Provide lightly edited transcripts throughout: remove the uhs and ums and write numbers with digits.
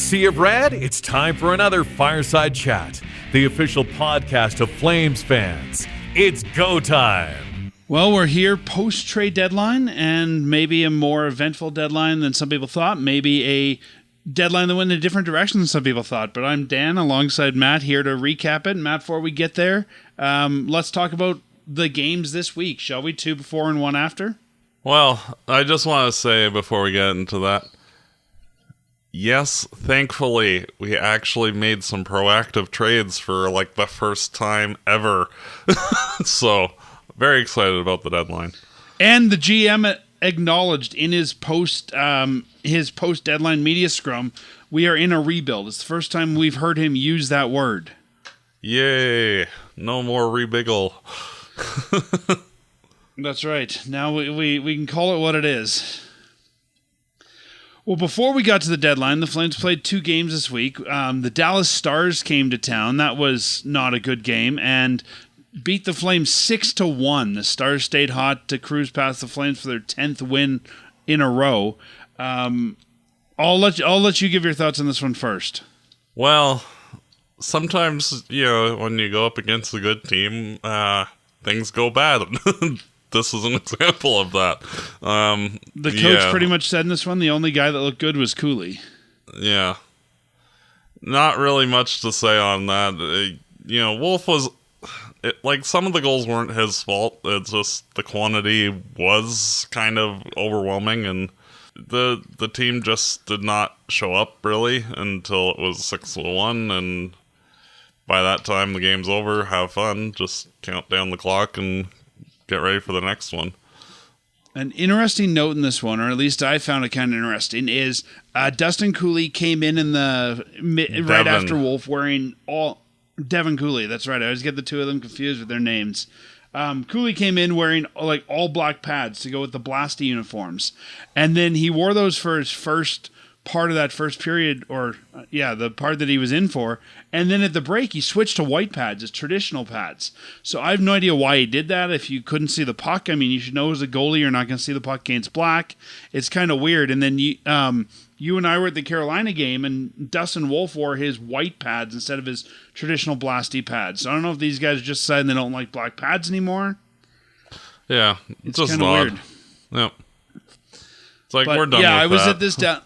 Sea of Red, it's time for another Fireside Chat, the official podcast of Flames fans. It's go time. Well, we're here post-trade deadline, and maybe a more eventful deadline than some people thought. Maybe a deadline that went in a different direction than some people thought. But I'm Dan, alongside Matt, here to recap it. Matt, before we get there, let's talk about the games this week, shall we? 2 before and 1 after? Well, I just want to say before we get into that, yes, thankfully, we actually made some proactive trades for like the first time ever. So, very excited about the deadline. And the GM acknowledged in his post-deadline media scrum, we are in a rebuild. It's the first time we've heard him use that word. Yay! No more rebiggle. That's right. Now we can call it what it is. Well, before we got to the deadline, the Flames played 2 games this week. The Dallas Stars came to town. That was not a good game, and beat the Flames 6-1. The Stars stayed hot to cruise past the Flames for their 10th win in a row. I'll let you give your thoughts on this one first. Well, sometimes, when you go up against a good team, things go bad. This is an example of that. The coach pretty much said in this one, the only guy that looked good was Cooley. Yeah. Not really much to say on that. Wolf was... some of the goals weren't his fault. It's just the quantity was kind of overwhelming, and the team just did not show up, really, until it was 6-1, and by that time the game's over. Have fun. Just count down the clock and get ready for the next one. An interesting note in this one, or at least I found it kind of interesting, is Dustin Cooley came in right after Wolf wearing all... Devin Cooley, that's right. I always get the two of them confused with their names. Cooley came in wearing all black pads to go with the Blasty uniforms. And then he wore those for his first part of that first period, the part that he was in for. And then at the break, he switched to white pads, his traditional pads. So I have no idea why he did that. If you couldn't see the puck, I mean, you should know as a goalie, you're not going to see the puck against black. It's kind of weird. And then you and I were at the Carolina game, and Dustin Wolf wore his white pads instead of his traditional Blasty pads. So I don't know if these guys are just deciding they don't like black pads anymore. Yeah, it's just kind of weird. Yep. It's like, we're done with that. I was at this down.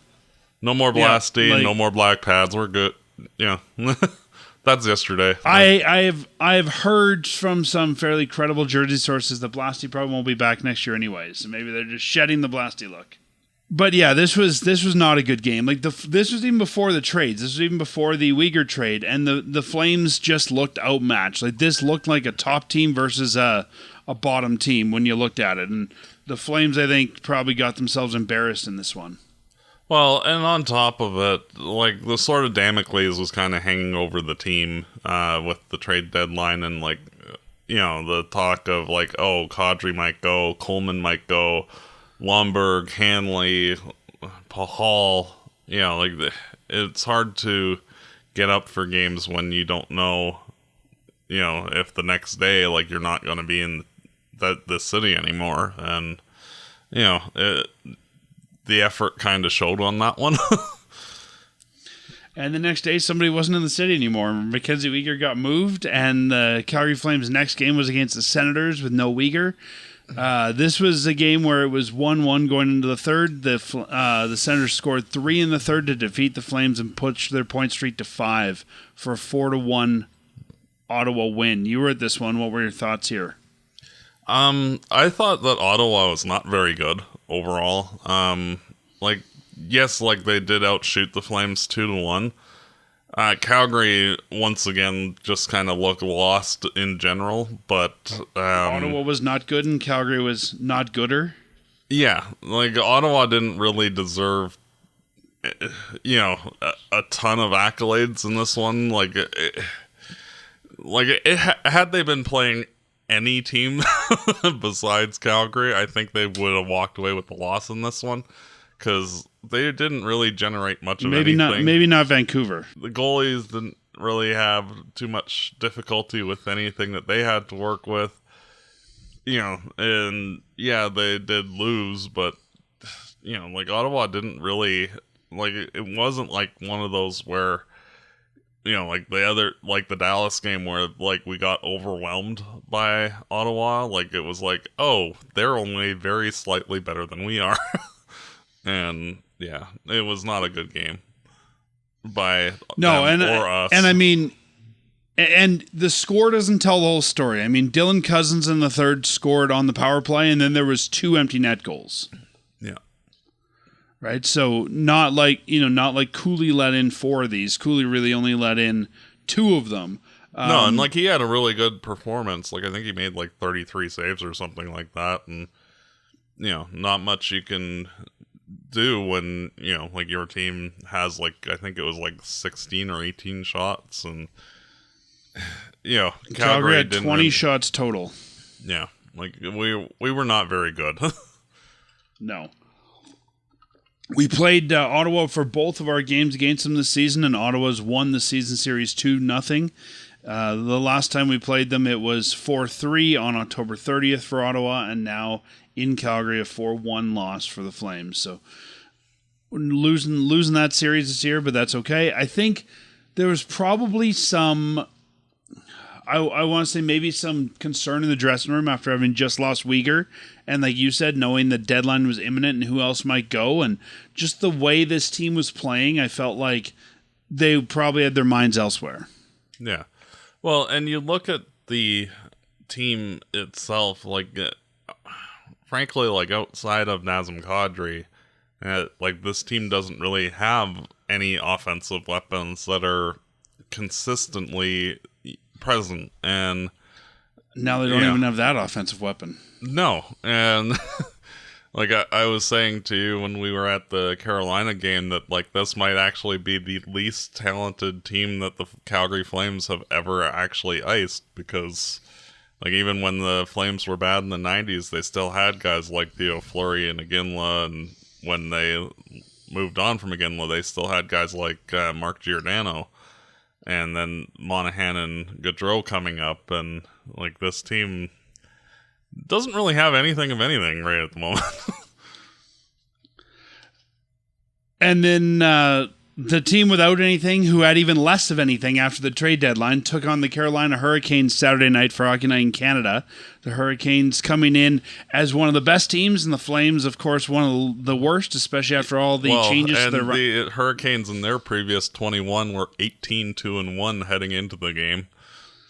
No more Blasty, no more black pads. We're good. Yeah. That's yesterday. I've heard from some fairly credible Jersey sources that Blasty probably won't be back next year anyways. So maybe they're just shedding the Blasty look. But yeah, this was not a good game. This was even before the trades. This was even before the Weegar trade, and the Flames just looked outmatched. This looked like a top team versus a bottom team when you looked at it. And the Flames, I think, probably got themselves embarrassed in this one. Well, and on top of it, the sort of Damocles was kind of hanging over the team with the trade deadline, and the talk of Kadri might go, Coleman might go, Lomberg, Hanley, Hall. It's hard to get up for games when you don't know, if the next day you're not going to be in this city anymore, and the effort kind of showed on that one. And the next day, somebody wasn't in the city anymore. MacKenzie Weegar got moved, and the Calgary Flames' next game was against the Senators with no Weegar. This was a game where it was 1-1 going into the third. The Senators scored 3 in the third to defeat the Flames and push their point streak to 5 for a 4-1 Ottawa win. You were at this one. What were your thoughts here? I thought that Ottawa was not very good overall. They did outshoot the Flames 2-1. Calgary, once again, just kind of looked lost in general, but... Ottawa was not good and Calgary was not gooder? Yeah, Ottawa didn't really deserve, a ton of accolades in this one. Had they been playing any team besides Calgary, I think they would have walked away with the loss in this one, because they didn't really generate much of anything. Maybe not Vancouver. The goalies didn't really have too much difficulty with anything that they had to work with. And yeah, they did lose, but Ottawa didn't really like it wasn't like one of those where, like the Dallas game where like we got overwhelmed by Ottawa. Like it was like, oh, they're only very slightly better than we are. And yeah, it was not a good game by them or us. And I mean, and the score doesn't tell the whole story. I mean, Dylan Cousins in the third scored on the power play, and then there was 2 empty net goals. Yeah. Right? So not like Cooley let in 4 of these. Cooley really only let in 2 of them. No, and like he had a really good performance. Like I think he made like 33 saves or something like that. And, not much you can do when, like your team has like, I think it was like 16 or 18 shots. And, Calgary had 20 shots total. Yeah. Like we were not very good. No. We played Ottawa for both of our games against them this season, and Ottawa's won the season series 2-0. The last time we played them, it was 4-3 on October 30th for Ottawa, and now in Calgary, a 4-1 loss for the Flames. So losing that series this year, but that's okay. I think there was probably some... I want to say maybe some concern in the dressing room after having just lost Weegar. And like you said, knowing the deadline was imminent and who else might go. And just the way this team was playing, I felt like they probably had their minds elsewhere. Yeah. Well, and you look at the team itself, like, frankly, like outside of Nazem Kadri, like this team doesn't really have any offensive weapons that are consistently present, and now they don't even have that offensive weapon. No, and like I was saying to you when we were at the Carolina game that like this might actually be the least talented team that the Calgary Flames have ever actually iced, because like even when the Flames were bad in the 90s, they still had guys like Theo Fleury and Iginla, and when they moved on from Iginla, they still had guys like Mark Giordano. And then Monahan and Gaudreau coming up, and like this team doesn't really have anything of anything right at the moment. And then the team without anything, who had even less of anything after the trade deadline, took on the Carolina Hurricanes Saturday night for Hockey Night in Canada. The Hurricanes coming in as one of the best teams, and the Flames, of course, one of the worst, especially after all the changes to their... the Hurricanes in their previous 21 were 18-2-1 heading into the game.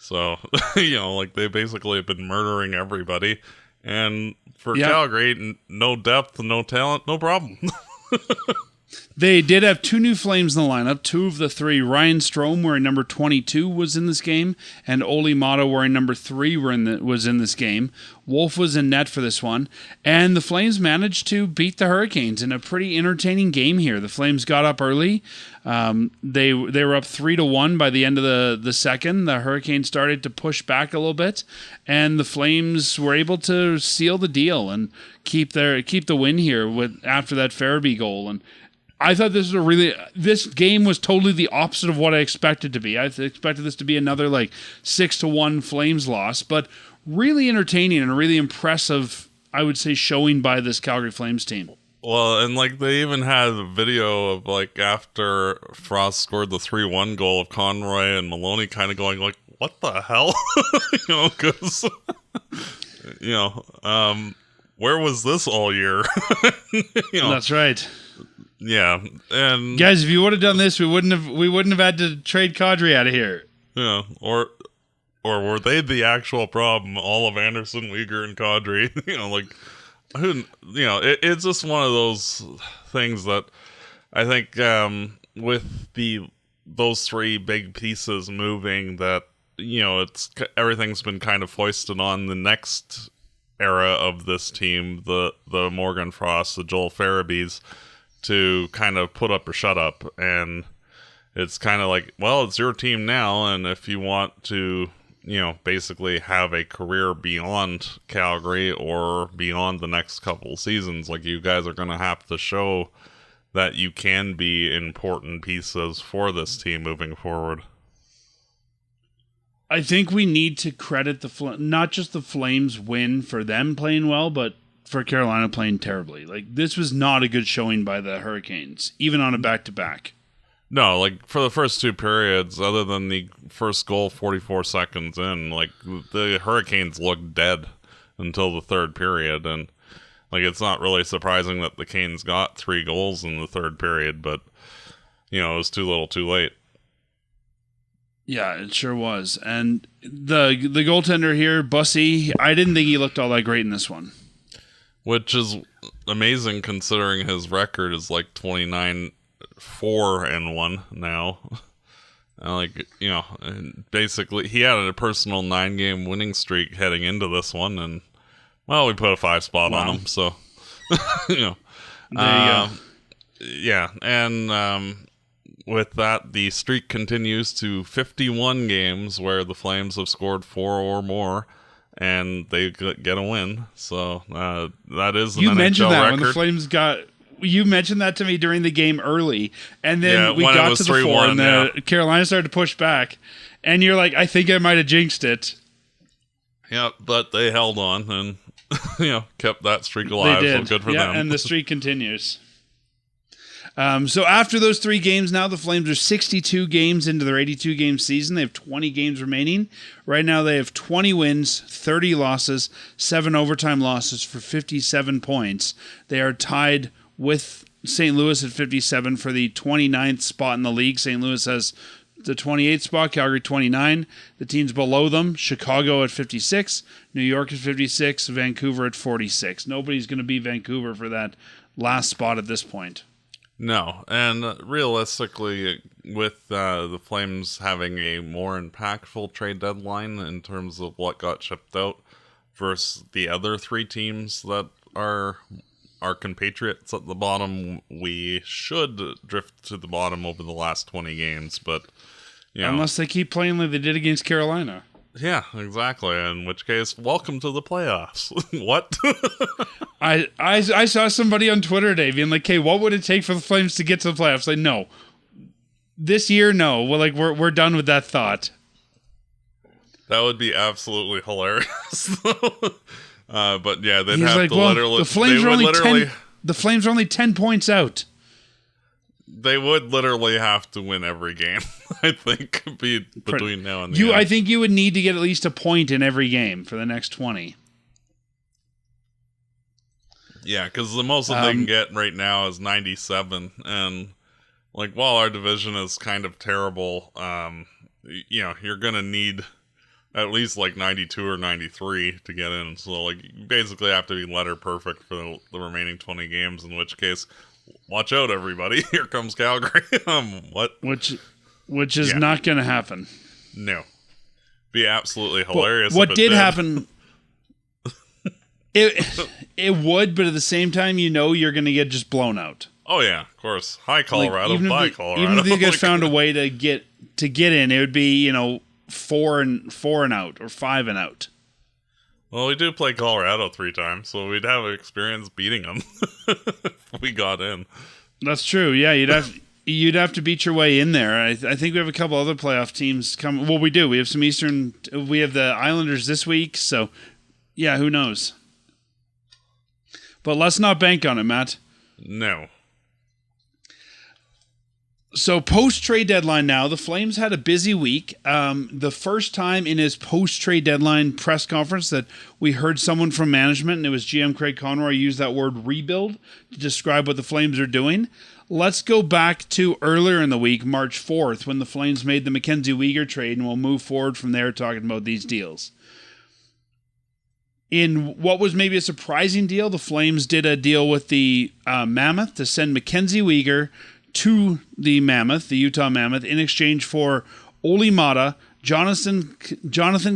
So, like they basically have been murdering everybody. And for Calgary, no depth, no talent, no problem. They did have 2 new Flames in the lineup. 2 of the 3, Ryan Strome, wearing number 22, was in this game, and Olli Määttä, wearing number 3, was in this game. Wolf was in net for this one, and the Flames managed to beat the Hurricanes in a pretty entertaining game here. The Flames got up early. They were up 3-1 by the end of the second. The Hurricanes started to push back a little bit, and the Flames were able to seal the deal and keep the win here after that Farabee goal. And I thought this game was totally the opposite of what I expected to be. I expected this to be another like 6-1 Flames loss, but really entertaining and a really impressive, I would say, showing by this Calgary Flames team. Well, and like they even had a video of like after Frost scored the 3-1 goal of Conroy and Maloney kind of going like, what the hell? Because, where was this all year? That's right. Yeah, and guys, if you would have done this, we wouldn't have had to trade Kadri out of here. Yeah, or were they the actual problem? All of Anderson, Weegar, and Kadri. It's just one of those things that I think with those 3 big pieces moving, that everything's been kind of foisted on the next era of this team, the Morgan Frost, the Joel Farabees, to kind of put up or shut up. And it's kind of like, well, it's your team now, and if you want to, basically have a career beyond Calgary or beyond the next couple seasons, like you guys are going to have to show that you can be important pieces for this team moving forward. I think we need to credit not just the Flames win for them playing well, but for Carolina playing terribly. Like, this was not a good showing by the Hurricanes, even on a back-to-back. No, like, for the first two periods, other than the first goal 44 seconds in, like, the Hurricanes looked dead until the third period, and, like, it's not really surprising that the Canes got 3 goals in the third period, but, it was too little too late. Yeah, it sure was. And the goaltender here, Bussy, I didn't think he looked all that great in this one. Which is amazing considering his record is like 29-4-1 now. Basically he had a personal 9-game winning streak heading into this one, and we put a 5 spot on him, so there you go. Yeah, and with that, the streak continues to 51 games where the Flames have scored 4 or more, and they get a win. So that is an NHL record. You mentioned that when the Flames got. You mentioned that to me during the game early, and then we got to the 4, and Carolina started to push back, and you're like, I think I might have jinxed it. Yeah, but they held on and kept that streak alive. They did. So good for them. And the streak continues. So after those 3 games now, the Flames are 62 games into their 82-game season. They have 20 games remaining. Right now they have 20 wins, 30 losses, 7 overtime losses for 57 points. They are tied with St. Louis at 57 for the 29th spot in the league. St. Louis has the 28th spot, Calgary 29. The teams below them, Chicago at 56, New York at 56, Vancouver at 46. Nobody's going to beat Vancouver for that last spot at this point. No, and realistically, with the Flames having a more impactful trade deadline in terms of what got shipped out versus the other 3 teams that are our compatriots at the bottom, we should drift to the bottom over the last 20 games, but unless they keep playing like they did against Carolina. Yeah, exactly. In which case, welcome to the playoffs. What? I saw somebody on Twitter today being like, "Hey, what would it take for the Flames to get to the playoffs?" Like, no, this year, no. We're done with that thought. That would be absolutely hilarious. But yeah, they'd have to literally. The Flames are only the Flames are only 10 points out. They would literally have to win every game, I think, between now and the end. I think you would need to get at least a point in every game for the next 20. Yeah, because the most that they can get right now is 97. And, while our division is kind of terrible, you're going to need at least, 92 or 93 to get in. So, you basically have to be letter perfect for the remaining 20 games, in which case... Watch out, everybody! Here comes Calgary. What? Which is not going to happen. No, be absolutely hilarious. What did happen? It would, but at the same time, you're going to get just blown out. Oh yeah, of course. Hi Colorado, bye Colorado. Even if you guys found a way to get in, it would be 4 and out or 5 and out. Well, we do play Colorado 3 times, so we'd have experience beating them if we got in. That's true. Yeah, you'd have to beat your way in there. I think we have a couple other playoff teams coming. Well, we do. We have some Eastern. We have the Islanders this week, so yeah, who knows? But let's not bank on it, Matt. No. So post-trade deadline now, the Flames had a busy week. The first time in his post-trade deadline press conference that we heard someone from management, and it was GM Craig Conroy, use that word rebuild to describe what the Flames are doing. Let's go back to earlier in the week, March 4th, when the Flames made the MacKenzie Weegar trade, and we'll move forward from there talking about these deals. In what was maybe a surprising deal, the Flames did a deal with the Mammoth to send MacKenzie Weegar to the Mammoth, the Utah Mammoth, in exchange for Olli Määttä, Jonathan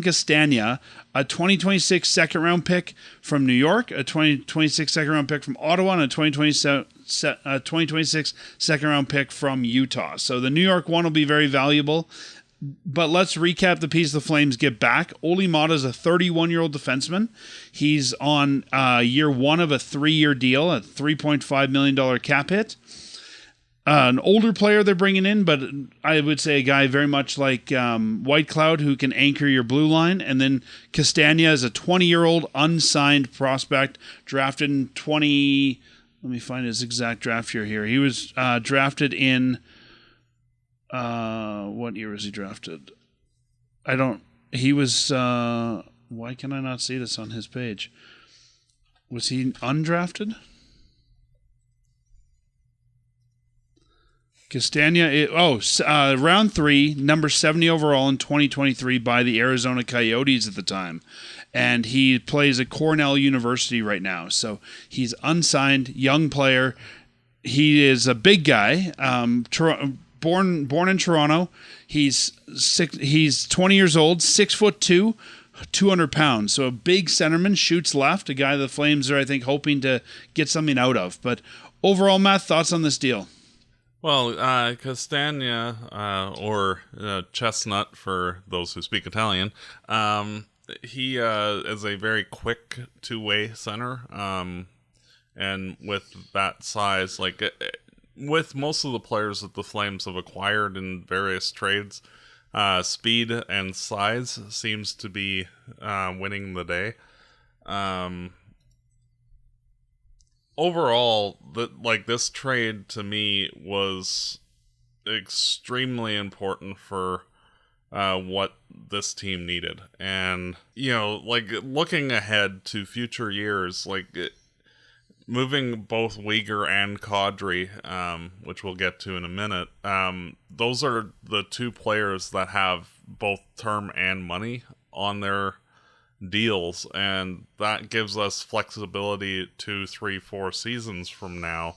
Castagna, a 2026 second-round pick from New York, a 2026 second-round pick from Ottawa, and a 2026 second-round pick from Utah. So the New York one will be very valuable. But let's recap the piece the Flames get back. Olli Määttä is a 31-year-old defenseman. He's on year 1 of a 3-year deal, a $3.5 million cap hit. an older player they're bringing in, but I would say a guy very much like White Cloud who can anchor your blue line. And then Castagna is a 20-year-old unsigned prospect drafted in 20... Let me find his exact draft year here. He was drafted in... what year was he drafted? He was... why can I not see this on his page? Was he undrafted? Castagna, round 3, number 70 overall in 2023 by the Arizona Coyotes at the time. And he plays at Cornell University right now. So he's unsigned, young player. He is a big guy, born in Toronto. He's 20 years old, 6'2", 200 pounds. So a big centerman, shoots left, a guy the Flames are, I think, hoping to get something out of. But overall, Matt, thoughts on this deal? Well, Castagna, or Chestnut for those who speak Italian, he is a very quick two-way center, and with that size, like with most of the players that the Flames have acquired in various trades, speed and size seems to be winning the day. Overall, this trade to me was extremely important for what this team needed. And, looking ahead to future years, moving both Weegar and Kadri, which we'll get to in a minute, those are the two players that have both term and money on their deals, and that gives us flexibility 2, 3, 4 seasons from now,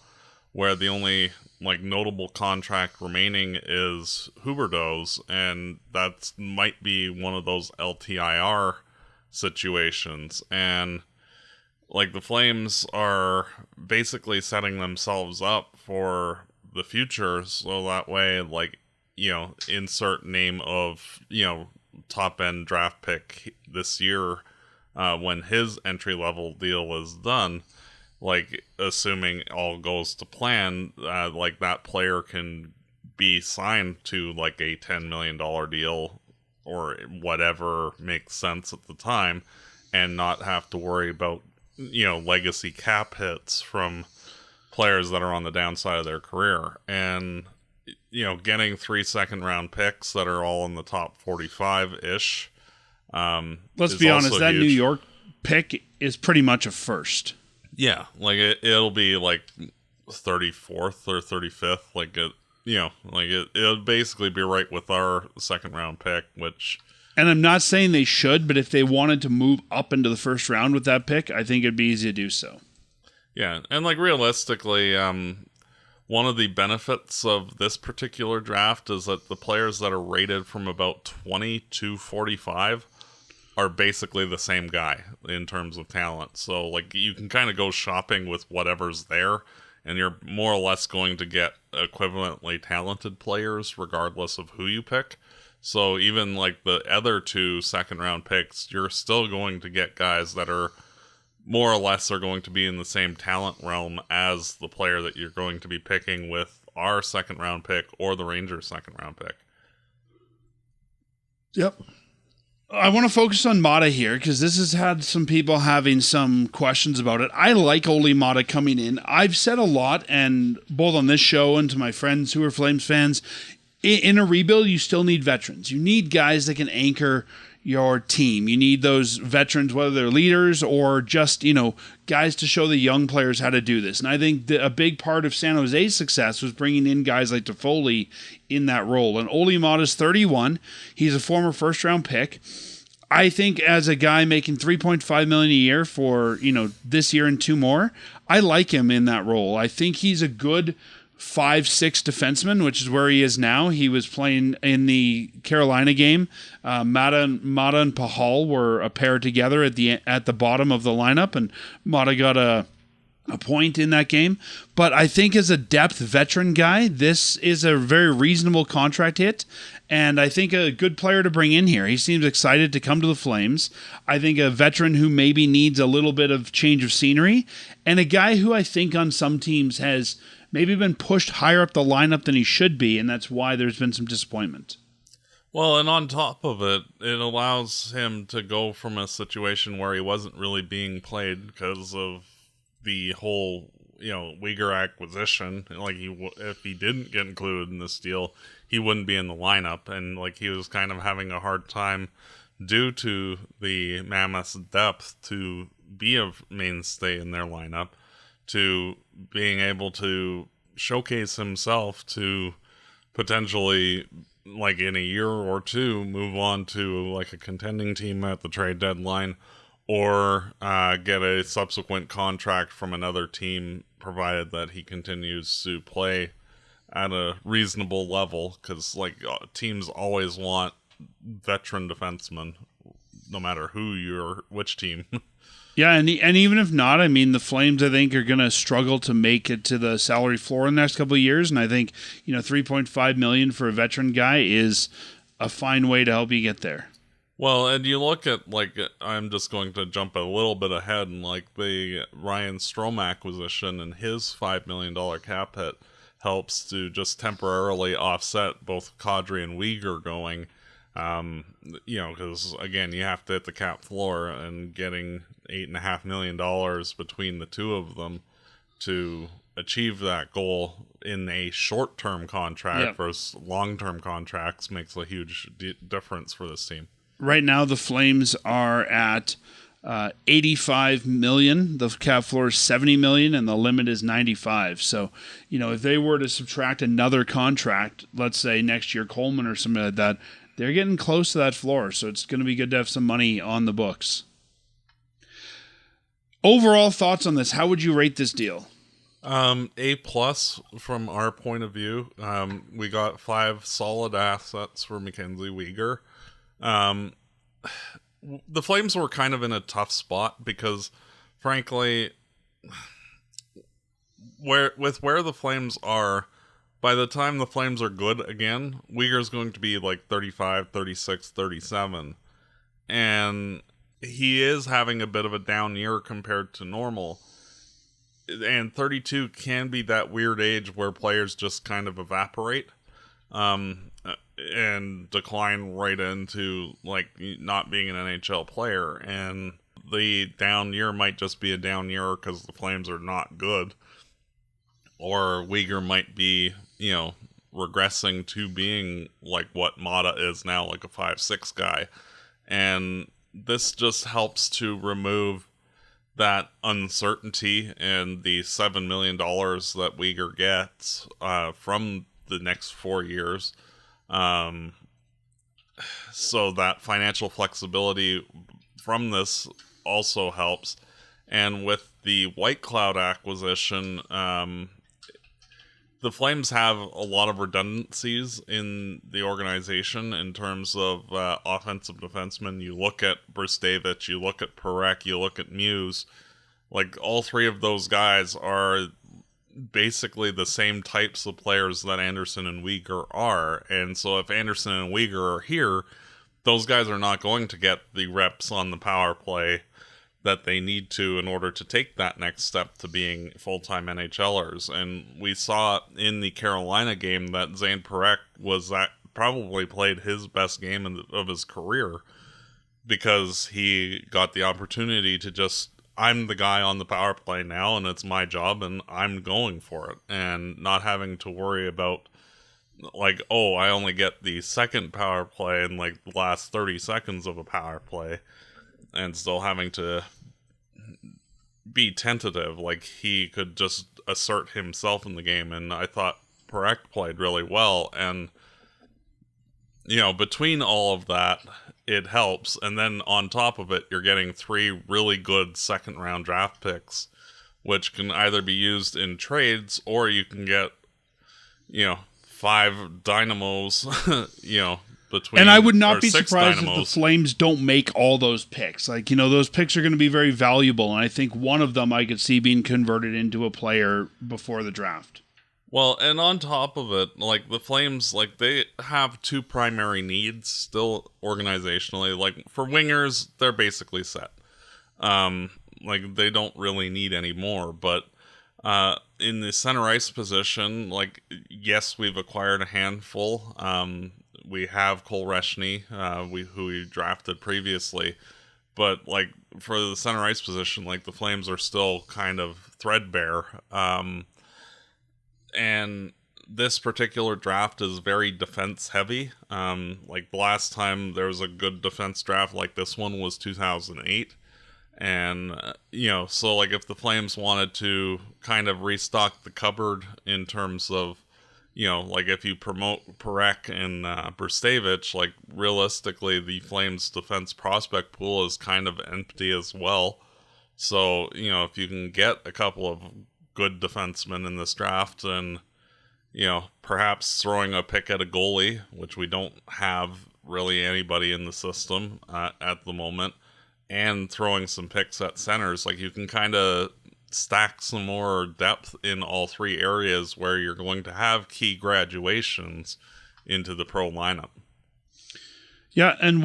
where the only notable contract remaining is Huberdeau's, and that might be one of those LTIR situations. And the Flames are basically setting themselves up for the future, so that way, insert name of, top end draft pick this year, when his entry level deal is done, assuming all goes to plan, that player can be signed to a $10 million deal or whatever makes sense at the time, and not have to worry about legacy cap hits from players that are on the downside of their career. And getting 3 second-round picks that are all in the top 45-ish. Let's be honest, that huge. New York pick is pretty much a first. Yeah, it'll be 34th or 35th. It'll basically be right with our second-round pick, which... And I'm not saying they should, but if they wanted to move up into the first round with that pick, I think it'd be easy to do so. Yeah, and realistically... one of the benefits of this particular draft is that the players that are rated from about 20 to 45 are basically the same guy in terms of talent. So, you can kind of go shopping with whatever's there, and you're more or less going to get equivalently talented players regardless of who you pick. So, even the other 2 second-round picks, you're still going to get guys that are more or less are going to be in the same talent realm as the player that you're going to be picking with our second round pick or the Rangers second round pick. Yep. I want to focus on Määttä here because this has had some people having some questions about it. I like Olli Määttä coming in. I've said a lot, and both on this show and to my friends who are Flames fans, in a rebuild, you still need veterans. You need guys that can anchor your team. You need those veterans, whether they're leaders or just, guys to show the young players how to do this. And I think a big part of San Jose's success was bringing in guys like Toffoli in that role. And Olli Määttä is 31. He's a former first-round pick. I think as a guy making $3.5 million a year for, this year and 2 more, I like him in that role. I think he's a good 5'6" defenseman, which is where he is now. He was playing in the Carolina game. Määttä and Pahal were a pair together at the bottom of the lineup, and Määttä got a point in that game. But I think as a depth veteran guy, this is a very reasonable contract hit, and I think a good player to bring in here. He seems excited to come to the Flames. I think a veteran who maybe needs a little bit of change of scenery, and a guy who I think on some teams has maybe been pushed higher up the lineup than he should be, and that's why there's been some disappointment. Well, and on top of it, it allows him to go from a situation where he wasn't really being played because of the whole, Weegar acquisition. Like, if he didn't get included in this deal, he wouldn't be in the lineup, and like he was kind of having a hard time due to the Mammoth's depth to be a mainstay in their lineup, to being able to showcase himself to potentially, like in a year or two, move on to like a contending team at the trade deadline, or get a subsequent contract from another team, provided that he continues to play at a reasonable level, because like teams always want veteran defensemen, no matter which team. Yeah, and even if not, I mean, the Flames, I think, are going to struggle to make it to the salary floor in the next couple of years, and I think, $3.5 million for a veteran guy is a fine way to help you get there. Well, and you look at, like, I'm just going to jump a little bit ahead, and like the Ryan Strome acquisition and his $5 million cap hit helps to just temporarily offset both Kadri and Weegar going. Because again, you have to hit the cap floor, and getting $8.5 million between the two of them to achieve that goal in a short-term contract versus long-term contracts makes a huge difference for this team. Right now, the Flames are at $85 million. The cap floor is $70 million, and the limit is $95. So, if they were to subtract another contract, let's say next year Coleman or something like that, they're getting close to that floor, so it's going to be good to have some money on the books. Overall thoughts on this? How would you rate this deal? A+ from our point of view. We got 5 solid assets for MacKenzie Weegar. The Flames were kind of in a tough spot because, frankly, where the Flames are, by the time the Flames are good again, Weegar's going to be like 35, 36, 37. And he is having a bit of a down year compared to normal. And 32 can be that weird age where players just kind of evaporate and decline right into like not being an NHL player. And the down year might just be a down year because the Flames are not good. Or Weegar might be, regressing to being like what Määttä is now, like a 5'6" guy. And this just helps to remove that uncertainty and the $7 million that Weegar gets from the next 4 years. So that financial flexibility from this also helps. And with the White Cloud acquisition, the Flames have a lot of redundancies in the organization in terms of offensive defensemen. You look at Brustevich, you look at Perek, you look at Muse. Like, all three of those guys are basically the same types of players that Anderson and Weegar are. And so if Anderson and Weegar are here, those guys are not going to get the reps on the power play that they need to in order to take that next step to being full-time NHLers. And we saw in the Carolina game that Zane Perek probably played his best game of his career, because he got the opportunity to just, I'm the guy on the power play now, and it's my job, and I'm going for it. And not having to worry about, like, oh, I only get the second power play in, like, the last 30 seconds of a power play, and still having to be tentative. Like, he could just assert himself in the game, and I thought Perek played really well. And, between all of that, it helps. And then on top of it, you're getting 3 really good second-round draft picks, which can either be used in trades, or you can get, 5 dynamos, between, and I would not be surprised if the Flames don't make all those picks. Like, those picks are going to be very valuable, and I think one of them I could see being converted into a player before the draft. Well, and on top of it, like, the Flames, like, they have 2 primary needs still organizationally. Like, for wingers, they're basically set. Like, they don't really need any more, but In the center ice position, like, yes, we've acquired a handful. We have Cole Reshny, who we drafted previously. But, like, for the center ice position, like, the Flames are still kind of threadbare. And this particular draft is very defense heavy. Like, the last time there was a good defense draft like this one was 2008. And, so, like, if the Flames wanted to kind of restock the cupboard in terms of, like, if you promote Parekh and Brustevich, like, realistically, the Flames' defense prospect pool is kind of empty as well. So, if you can get a couple of good defensemen in this draft and, perhaps throwing a pick at a goalie, which we don't have really anybody in the system at the moment, and throwing some picks at centers, like, you can kind of stack some more depth in all three areas where you're going to have key graduations into the pro lineup. Yeah, and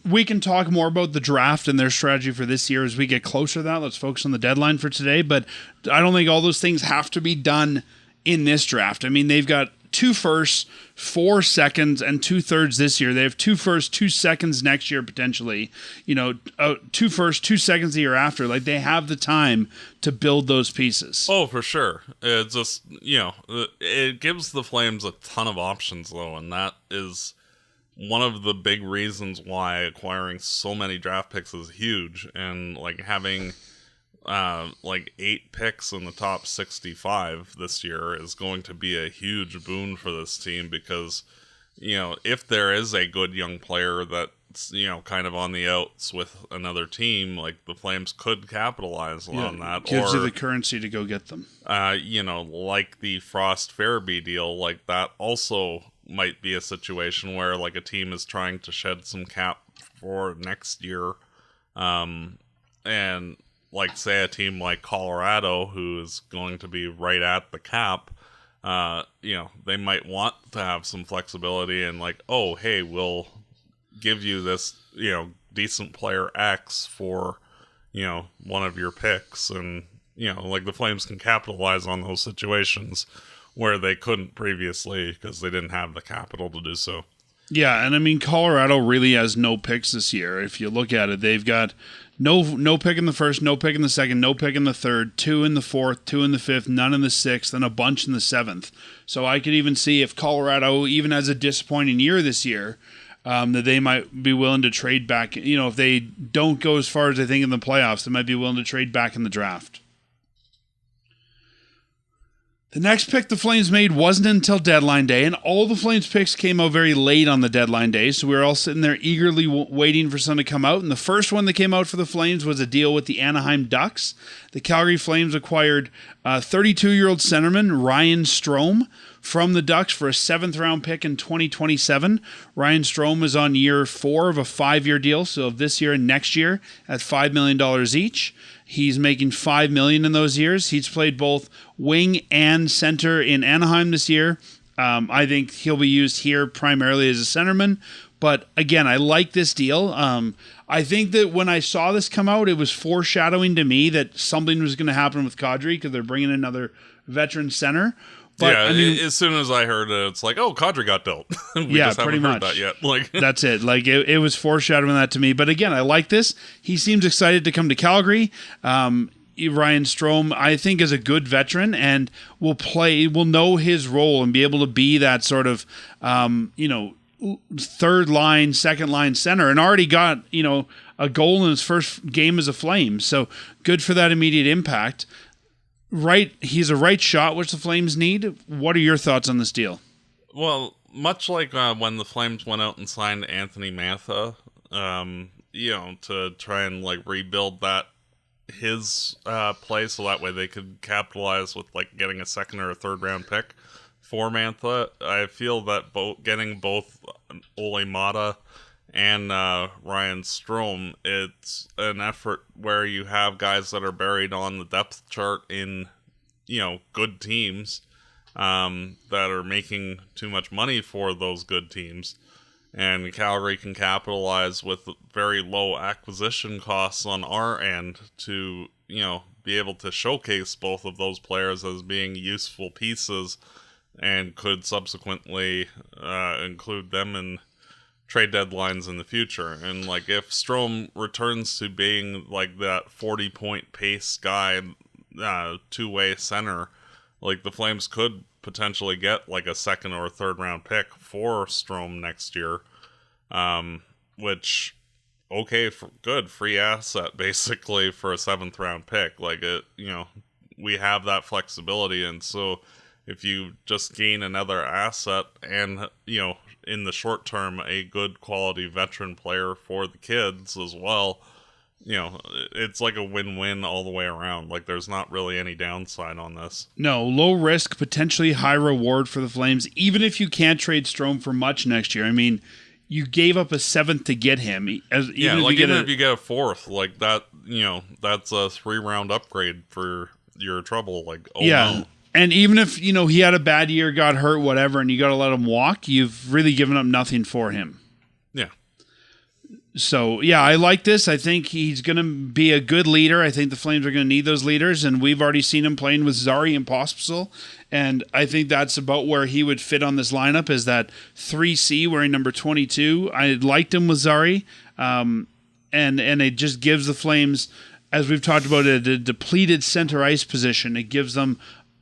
we can talk more about the draft and their strategy for this year as we get closer to that. Let's focus on the deadline for today, but I don't think all those things have to be done in this draft. I mean, they've got 2 firsts, 4 seconds, and 2/3 this year. They have 2 firsts, 2 seconds next year, potentially. 2 firsts, 2 seconds the year after. Like, they have the time to build those pieces. Oh, for sure. It's just, it gives the Flames a ton of options, though, and that is one of the big reasons why acquiring so many draft picks is huge. And, like, having 8 picks in the top 65 this year is going to be a huge boon for this team because, if there is a good young player that's, kind of on the outs with another team, like, the Flames could capitalize on that. Gives you the currency to go get them. Like the Frost Farabee deal, like, that also might be a situation where, like, a team is trying to shed some cap for next year. And, like, say a team like Colorado, who is going to be right at the cap, they might want to have some flexibility and, like, oh, hey, we'll give you this, decent player X for, one of your picks. And, like, the Flames can capitalize on those situations where they couldn't previously because they didn't have the capital to do so. Yeah, and I mean, Colorado really has no picks this year. If you look at it, they've got no pick in the first, no pick in the second, no pick in the third, 2 in the fourth, 2 in the fifth, none in the sixth, and a bunch in the seventh. So I could even see if Colorado even has a disappointing year this year, that they might be willing to trade back. If they don't go as far as they think in the playoffs, they might be willing to trade back in the draft. The next pick the Flames made wasn't until deadline day, and all the Flames picks came out very late on the deadline day, so we were all sitting there eagerly waiting for some to come out, and the first one that came out for the Flames was a deal with the Anaheim Ducks. The Calgary Flames acquired 32-year-old centerman Ryan Strome from the Ducks for a 7th-round pick in 2027. Ryan Strome is on year 4 of a 5-year deal, so this year and next year at $5 million each. He's making $5 million in those years. He's played both wing and center in Anaheim this year. I think he'll be used here primarily as a centerman. But again, I like this deal. I think that when I saw this come out, it was foreshadowing to me that something was going to happen with Kadri because they're bringing another veteran center. But, yeah, as soon as I heard it, it's like, oh, Kadri got dealt. We just haven't heard that yet. Like, that's it. Like, it was foreshadowing that to me. But again, I like this. He seems excited to come to Calgary. Ryan Strome, I think, is a good veteran and will know his role and be able to be that sort of, third line, second line center, and already got, a goal in his first game as a Flame. So good for that immediate impact. He's a right shot, which the Flames need. What are your thoughts on this deal? Well, much like when the Flames went out and signed Anthony Mantha, to try and, like, rebuild his play so that way they could capitalize with, like, getting a 2nd or a 3rd round pick for Mantha. I feel that getting both Olli Määttä and Ryan Strome, it's an effort where you have guys that are buried on the depth chart in, good teams that are making too much money for those good teams. And Calgary can capitalize with very low acquisition costs on our end to, be able to showcase both of those players as being useful pieces, and could subsequently include them in trade deadlines in the future. And like if Strome returns to being like that 40-point pace guy, two-way center, like the Flames could potentially get like a second or third round pick for Strome next year, which good free asset basically for a 7th round pick. Like we have that flexibility, and so if you just gain another asset and in the short term a good quality veteran player for the kids as well, it's like a win-win all the way around. Like there's not really any downside on this. No, low risk, potentially high reward for the Flames, even if you can't trade Strome for much next year. I mean, you gave up a 7th to get him. Even if you get a 4th, like that, that's a 3-round upgrade for your trouble. Like, no. And even if, he had a bad year, got hurt, whatever, and you got to let him walk, you've really given up nothing for him. Yeah. So, yeah, I like this. I think he's going to be a good leader. I think the Flames are going to need those leaders, and we've already seen him playing with Zary and Pospisil, and I think that's about where he would fit on this lineup, is that 3C wearing number 22. I liked him with Zary, and it just gives the Flames, as we've talked about, a depleted center ice position. It gives them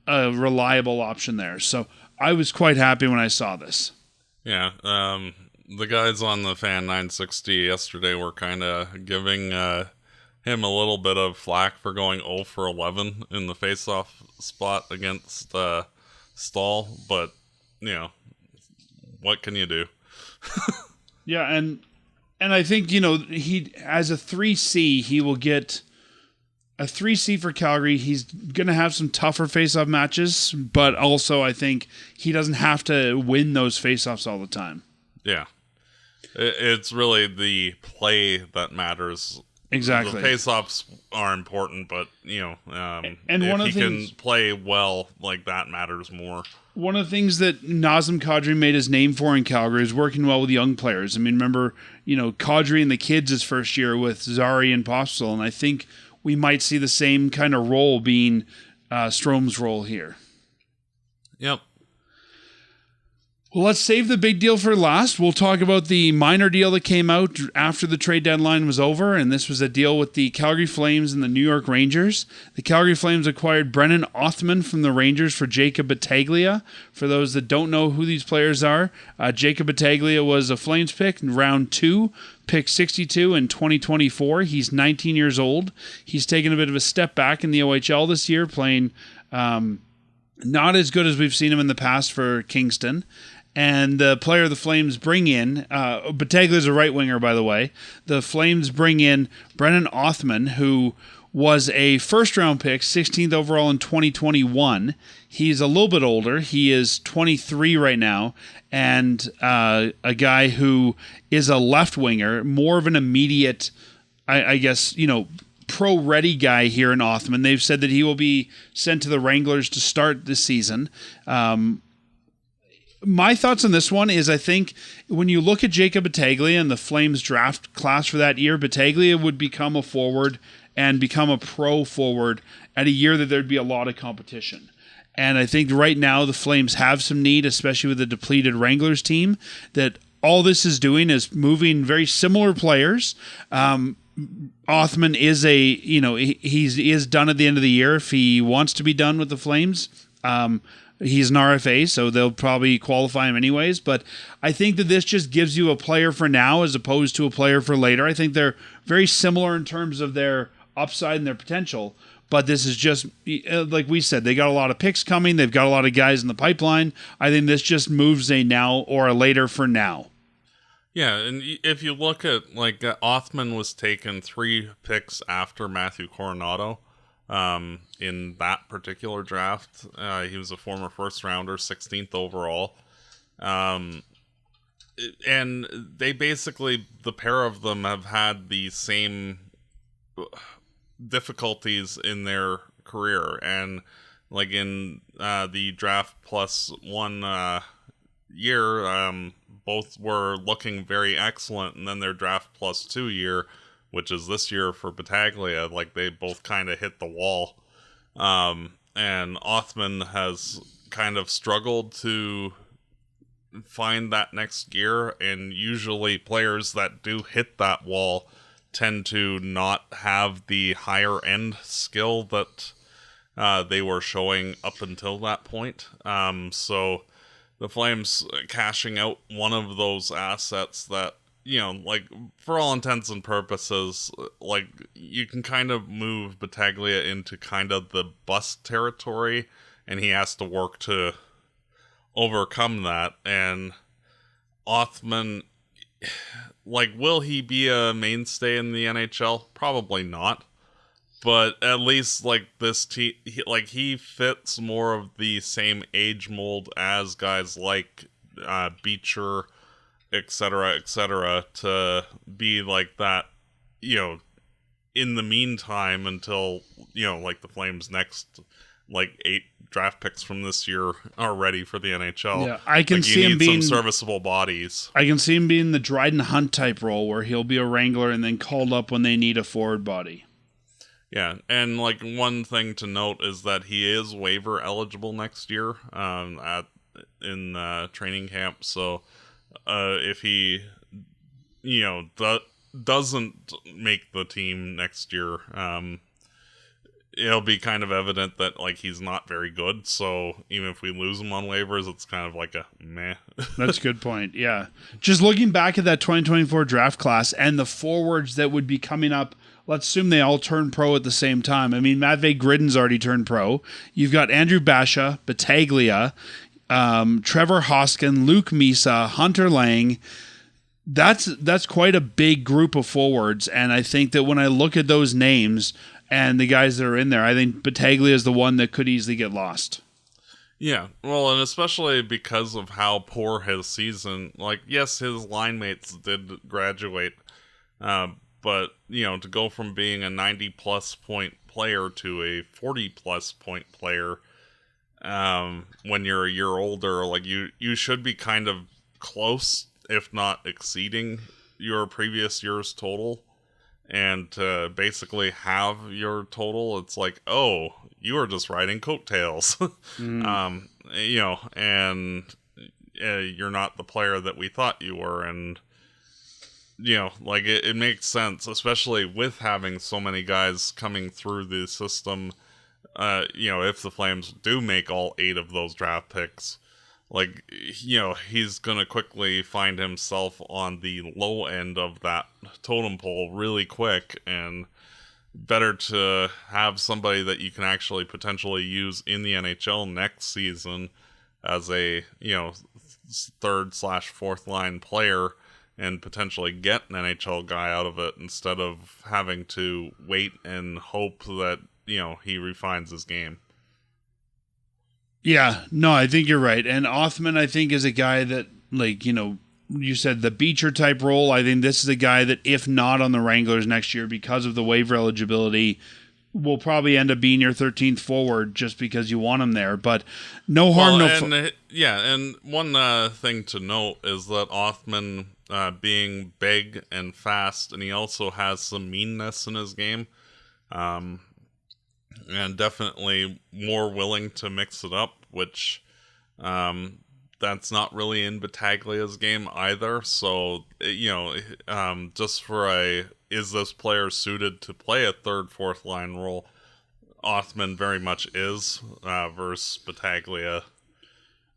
a reliable option there. So I was quite happy when I saw this. Yeah, the guys on the Fan 960 yesterday were kind of giving him a little bit of flack for going 0 for 11 in the faceoff spot against Stahl, but what can you do? Yeah, and I think he, as a 3C, he will get a 3C for Calgary. He's going to have some tougher faceoff matches, but also I think he doesn't have to win those faceoffs all the time. Yeah. It's really the play that matters. Exactly. The faceoffs are important, but and if one of he the things, can play well, like that matters more. One of the things that Nazem Kadri made his name for in Calgary is working well with young players. I mean, remember, Kadri and the kids his first year with Zary and Pospisil, and I think we might see the same kind of role being Strome's role here. Yep. Well, let's save the big deal for last. We'll talk about the minor deal that came out after the trade deadline was over, and this was a deal with the Calgary Flames and the New York Rangers. The Calgary Flames acquired Brennan Othmann from the Rangers for Jacob Battaglia. For those that don't know who these players are, Jacob Battaglia was a Flames pick in round 2, pick 62 in 2024. He's 19 years old. He's taken a bit of a step back in the OHL this year, playing not as good as we've seen him in the past for Kingston. And the player the Flames bring in, Battaglia is a right winger, by the way. The Flames bring in Brennan Othmann, who was a first-round pick, 16th overall in 2021. He's a little bit older. He is 23 right now, and a guy who is a left winger, more of an immediate, I guess, pro-ready guy here in Othmann. They've said that he will be sent to the Wranglers to start this season. My thoughts on this one is, I think when you look at Jacob Battaglia and the Flames draft class for that year, Battaglia would become a forward and become a pro forward at a year that there'd be a lot of competition. And I think right now the Flames have some need, especially with the depleted Wranglers team, that all this is doing is moving very similar players. Othmann is he is done at the end of the year if he wants to be done with the Flames. He's an RFA, so they'll probably qualify him anyways. But I think that this just gives you a player for now as opposed to a player for later. I think they're very similar in terms of their upside and their potential. But this is just, like we said, they got a lot of picks coming. They've got a lot of guys in the pipeline. I think this just moves a now or a later for now. Yeah, and if you look at, Othmann was taken 3 picks after Matthew Coronado. In that particular draft, he was a former first rounder, 16th overall. And they basically, the pair of them have had the same difficulties in their career. And in the draft plus 1 year, both were looking very excellent. And then their draft plus 2 year, which is this year for Battaglia. Like, they both kind of hit the wall. And Othman has kind of struggled to find that next gear, and usually players that do hit that wall tend to not have the higher end skill that they were showing up until that point. So the Flames cashing out one of those assets that, you know, like, for all intents and purposes, like, you can kind of move Battaglia into kind of the bust territory, and he has to work to overcome that. And Othman, like, will he be a mainstay in the NHL? Probably not. But at least, like, this team, he fits more of the same age mold as guys like Beecher, etc., to be like that, you know, in the meantime until, you know, like, the Flames' next, like, 8 draft picks from this year are ready for the NHL. Yeah, I can see him being some serviceable bodies. I can see him being the Dryden Hunt type role where he'll be a wrangler and then called up when they need a forward body. Yeah, and, like, one thing to note is that he is waiver eligible next year in training camp. So if he, you know, doesn't make the team next year, it'll be kind of evident that, like, he's not very good. So even if we lose him on waivers, it's kind of like a meh. That's a good point. Yeah. Just looking back at that 2024 draft class and the forwards that would be coming up, let's assume they all turn pro at the same time. I mean, Matvei Gridden's already turned pro. You've got Andrew Basha, Battaglia, Trevor Hoskin, Luke Misa, Hunter Lang. That's quite a big group of forwards. And I think that when I look at those names and the guys that are in there, I think Battaglia is the one that could easily get lost. Yeah, well, and especially because of how poor his season, like, yes, his line mates did graduate, but, you know, to go from being a 90-plus point player to a 40-plus point player when you're a year older, like, you should be kind of close, if not exceeding, your previous year's total. And to basically have your total, it's like, oh, you were just riding coattails. You know, and you're not the player that we thought you were. And, you know, like, it makes sense, especially with having so many guys coming through the system. You know, if the Flames do make all 8 of those draft picks, like, you know, he's going to quickly find himself on the low end of that totem pole really quick, and better to have somebody that you can actually potentially use in the NHL next season as a, you know, 3rd/4th line player and potentially get an NHL guy out of it instead of having to wait and hope that, you know, he refines his game. Yeah, no, I think you're right. And Othman, I think, is a guy that, like, you know, you said the Beecher type role. I think this is a guy that, if not on the Wranglers next year because of the waiver eligibility, will probably end up being your 13th forward just because you want him there. But no harm, yeah, and one thing to note is that Othman being big and fast, and he also has some meanness in his game. And definitely more willing to mix it up, which that's not really in Battaglia's game either. So, you know, just for is this player suited to play a 3rd/4th line role? Othman very much is, versus Battaglia.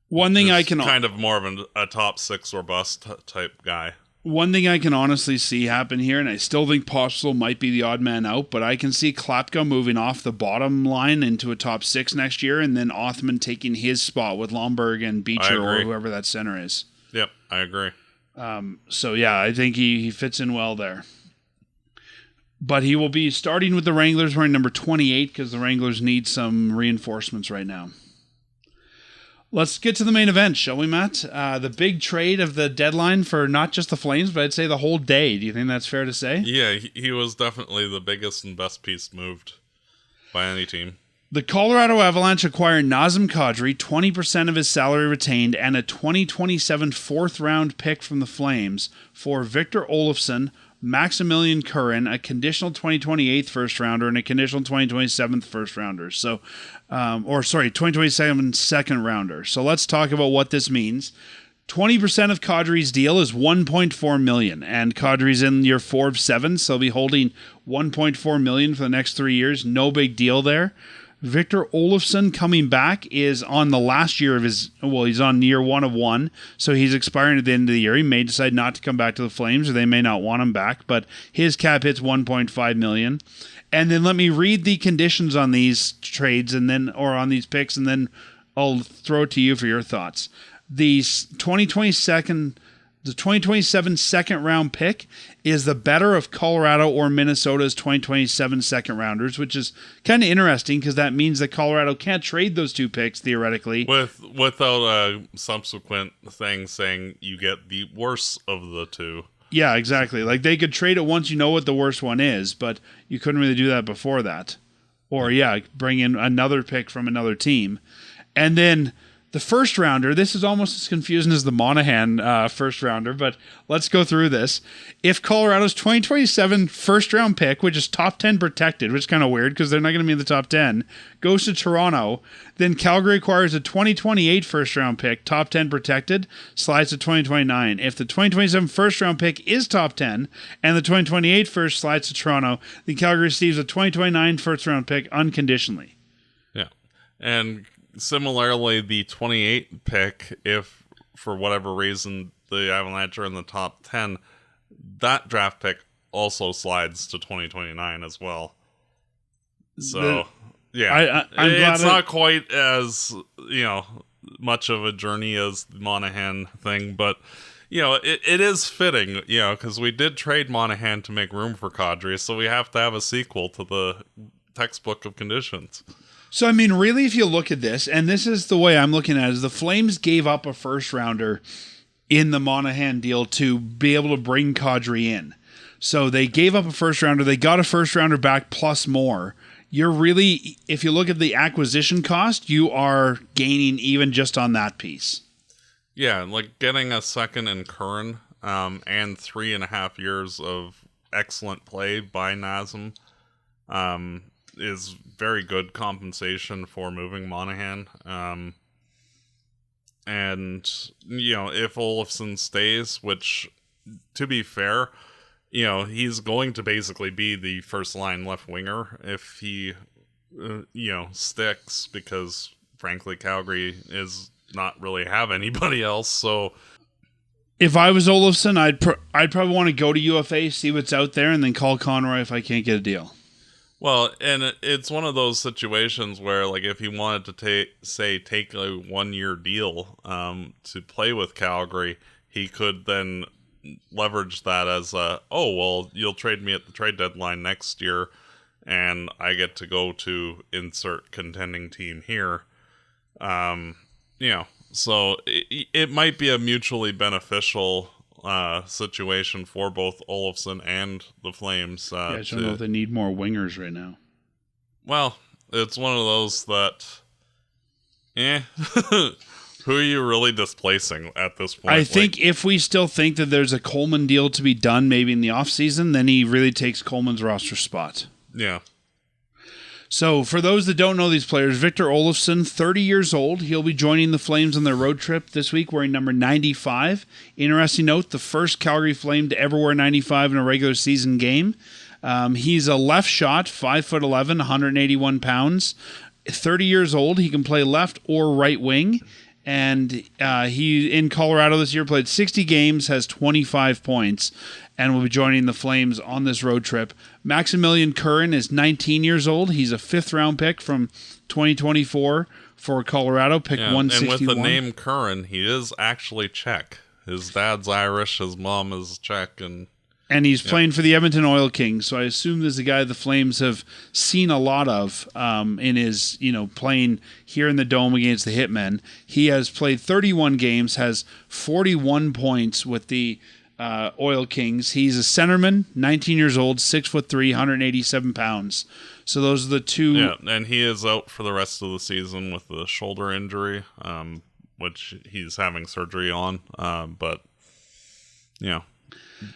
One thing I can kind of more of a top 6 or bust type guy. One thing I can honestly see happen here, and I still think Pospisil might be the odd man out, but I can see Klapka moving off the bottom line into a top 6 next year, and then Othman taking his spot with Lomberg and Beecher or whoever that center is. Yep, I agree. So yeah, I think he fits in well there. But he will be starting with the Wranglers wearing number 28 because the Wranglers need some reinforcements right now. Let's get to the main event, shall we, Matt? The big trade of the deadline for not just the Flames, but I'd say the whole day. Do you think that's fair to say? Yeah, he was definitely the biggest and best piece moved by any team. The Colorado Avalanche acquired Nazem Kadri, 20% of his salary retained, and a 2027 4th-round pick from the Flames for Victor Olofsson, Maximilian Curran, a conditional 2028 first rounder, and a conditional 2027 first rounder. So, 2027 second rounder. So let's talk about what this means. 20% of Kadri's deal is $1.4 million, and Kadri's in year 4 of 7, so he'll be holding $1.4 million for the next 3 years. No big deal there. Victor Olofsson coming back is on the last year of he's on year 1 of 1, so he's expiring at the end of the year. He may decide not to come back to the Flames, or they may not want him back, but his cap hit's $1.5 million. And then let me read the conditions on these trades or on these picks, and then I'll throw it to you for your thoughts. The 2027 second round pick is the better of Colorado or Minnesota's 2027 second rounders, which is kind of interesting because that means that Colorado can't trade those 2 picks theoretically without a subsequent thing saying you get the worst of the 2. Yeah, exactly. Like they could trade it once you know what the worst one is, but you couldn't really do that before that. Or bring in another pick from another team. And then the first rounder, this is almost as confusing as the Monahan first rounder, but let's go through this. If Colorado's 2027 first round pick, which is top 10 protected, which is kind of weird because they're not going to be in the top 10, goes to Toronto, then Calgary acquires a 2028 first round pick, top 10 protected, slides to 2029. If the 2027 first round pick is top 10 and the 2028 first slides to Toronto, then Calgary receives a 2029 first round pick unconditionally. Yeah. And similarly, the 28 pick, if for whatever reason the Avalanche are in the top 10, that draft pick also slides to 2029 as well. So, it's not quite as, much of a journey as the Monahan thing, but, it is fitting, because we did trade Monahan to make room for Kadri, so we have to have a sequel to the textbook of conditions. So, I mean, really, if you look at this, and this is the way I'm looking at it, is the Flames gave up a first rounder in the Monahan deal to be able to bring Kadri in. So they gave up a first rounder. They got a first rounder back plus more. You're really, if you look at the acquisition cost, you are gaining even just on that piece. Yeah, like getting a second in Curran and 3.5 years of excellent play by Nazem is very good compensation for moving Monahan. And, if Olofsson stays, which, to be fair, he's going to basically be the first line left winger if he, sticks, because, frankly, Calgary is not really have anybody else, so... If I was Olofsson, I'd probably want to go to UFA, see what's out there, and then call Conroy if I can't get a deal. Well, and it's one of those situations where, like, if he wanted to take a 1-year deal to play with Calgary, he could then leverage that as you'll trade me at the trade deadline next year, and I get to go to insert contending team here. So it might be a mutually beneficial situation for both Olofsson and the Flames. I don't know if they need more wingers right now. Well, it's one of those that, who are you really displacing at this point? I think if we still think that there's a Coleman deal to be done maybe in the offseason, then he really takes Coleman's roster spot. Yeah. So, for those that don't know these players, Victor Olofsson, 30 years old. He'll be joining the Flames on their road trip this week wearing number 95. Interesting note, the first Calgary Flame to ever wear 95 in a regular season game. He's a left shot, 5'11", 181 pounds. 30 years old. He can play left or right wing. And he, in Colorado this year, played 60 games, has 25 points, and will be joining the Flames on this road trip. Maximilian Curran is 19 years old. He's a 5th-round pick from 2024 for Colorado, pick 161. And with the name Curran, he is actually Czech. His dad's Irish, his mom is Czech, and he's playing for the Edmonton Oil Kings, so I assume this is a guy the Flames have seen a lot of in his, playing here in the Dome against the Hitmen. He has played 31 games, has 41 points with the Oil Kings. He's a centerman, 19 years old, 6'3", 187 pounds. So those are the two. Yeah, and he is out for the rest of the season with the shoulder injury, which he's having surgery on. But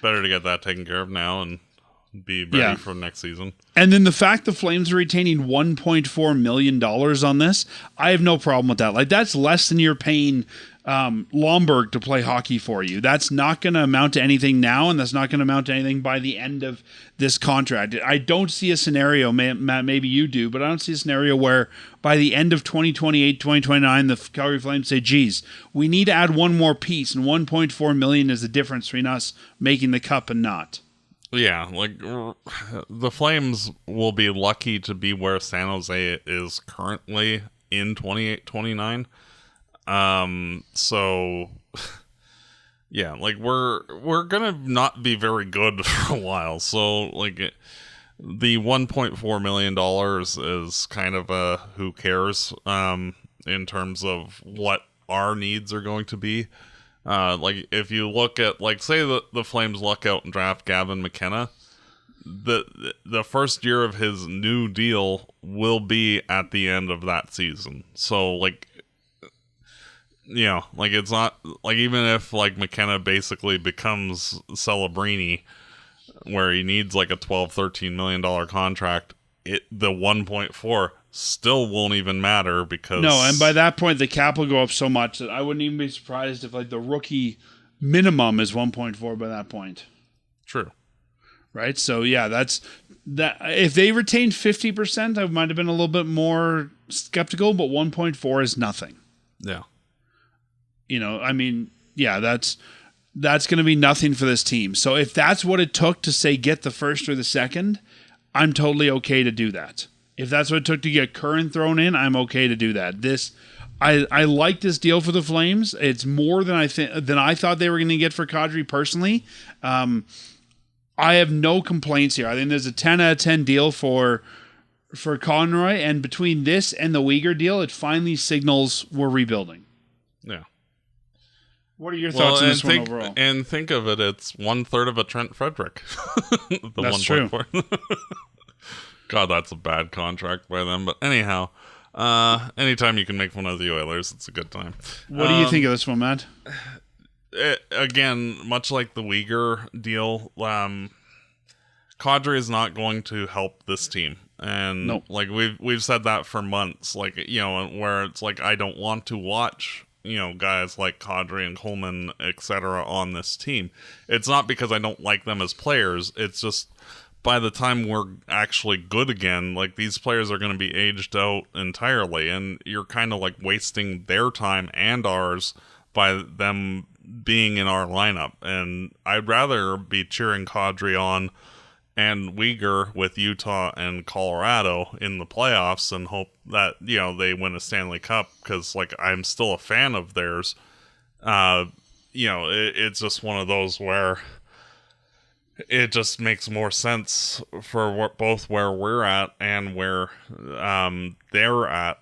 better to get that taken care of now and be ready for next season. And then the fact the Flames are retaining $1.4 million on this, I have no problem with that. Like, that's less than you're paying Lomberg to play hockey for you. That's not going to amount to anything now, and that's not going to amount to anything by the end of this contract. I don't see a scenario, Matt, maybe you do, but I don't see a scenario where by the end of 2028, 2029, the Calgary Flames say, geez, we need to add one more piece, and $1.4 million is the difference between us making the cup and not. Yeah, like, the Flames will be lucky to be where San Jose is currently in 28, 29. So, yeah, like, we're gonna not be very good for a while. So, like, the $1.4 million is kind of a who cares, in terms of what our needs are going to be. Like, if you look at, like, say the Flames luck out and draft Gavin McKenna, the first year of his new deal will be at the end of that season. So, like, you know, like, it's not, like, even if, like, McKenna basically becomes Celebrini, where he needs, like, a $12-13 million contract, the 1.4 still won't even matter because... No, and by that point, the cap will go up so much that I wouldn't even be surprised if, like, the rookie minimum is 1.4 by that point. True. Right? So, yeah, that's... that. If they retained 50%, I might have been a little bit more skeptical, but 1.4 is nothing. Yeah. You know, I mean, yeah, that's going to be nothing for this team. So if that's what it took to, say, get the first or the second, I'm totally okay to do that. If that's what it took to get Curran thrown in, I'm okay to do that. I like this deal for the Flames. It's more than I thought they were going to get for Kadri personally. I have no complaints here. I think there's a 10 out of 10 deal for Conroy, and between this and the Weegar deal, it finally signals we're rebuilding. Yeah. What are your thoughts on this one overall? And think of it, it's 1/3 of a Trent Frederick. That's true. God, that's a bad contract by them. But anyhow, anytime you can make fun of the Oilers, it's a good time. What do you think of this one, Matt? Again, much like the Weegar deal, Kadri is not going to help this team. And nope. Like we've said that for months. Like, you know, where it's like I don't want to watch, you know, guys like Kadri and Coleman, etc. on this team. It's not because I don't like them as players. It's just by the time we're actually good again, like, these players are going to be aged out entirely, and you're kind of like wasting their time and ours by them being in our lineup. And I'd rather be cheering Kadri on and Weegar with Utah and Colorado in the playoffs and hope that, you know, they win a Stanley Cup, because, like, I'm still a fan of theirs. You know, it's just one of those where it just makes more sense for both where we're at and where they're at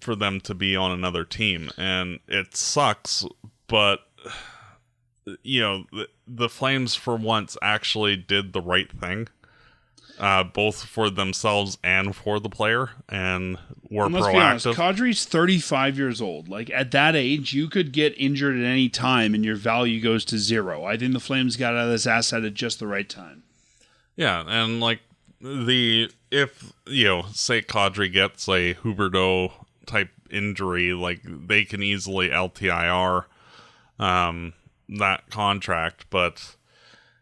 for them to be on another team. And it sucks, but, you know, the Flames for once actually did the right thing, both for themselves and for the player, and were proactive. Be honest, Kadri's 35 years old. Like, at that age, you could get injured at any time and your value goes to zero. I think the Flames got out of this asset at just the right time. Yeah, and, like, if, you know, say Kadri gets a Huberdeau type injury, like, they can easily LTIR that contract. But,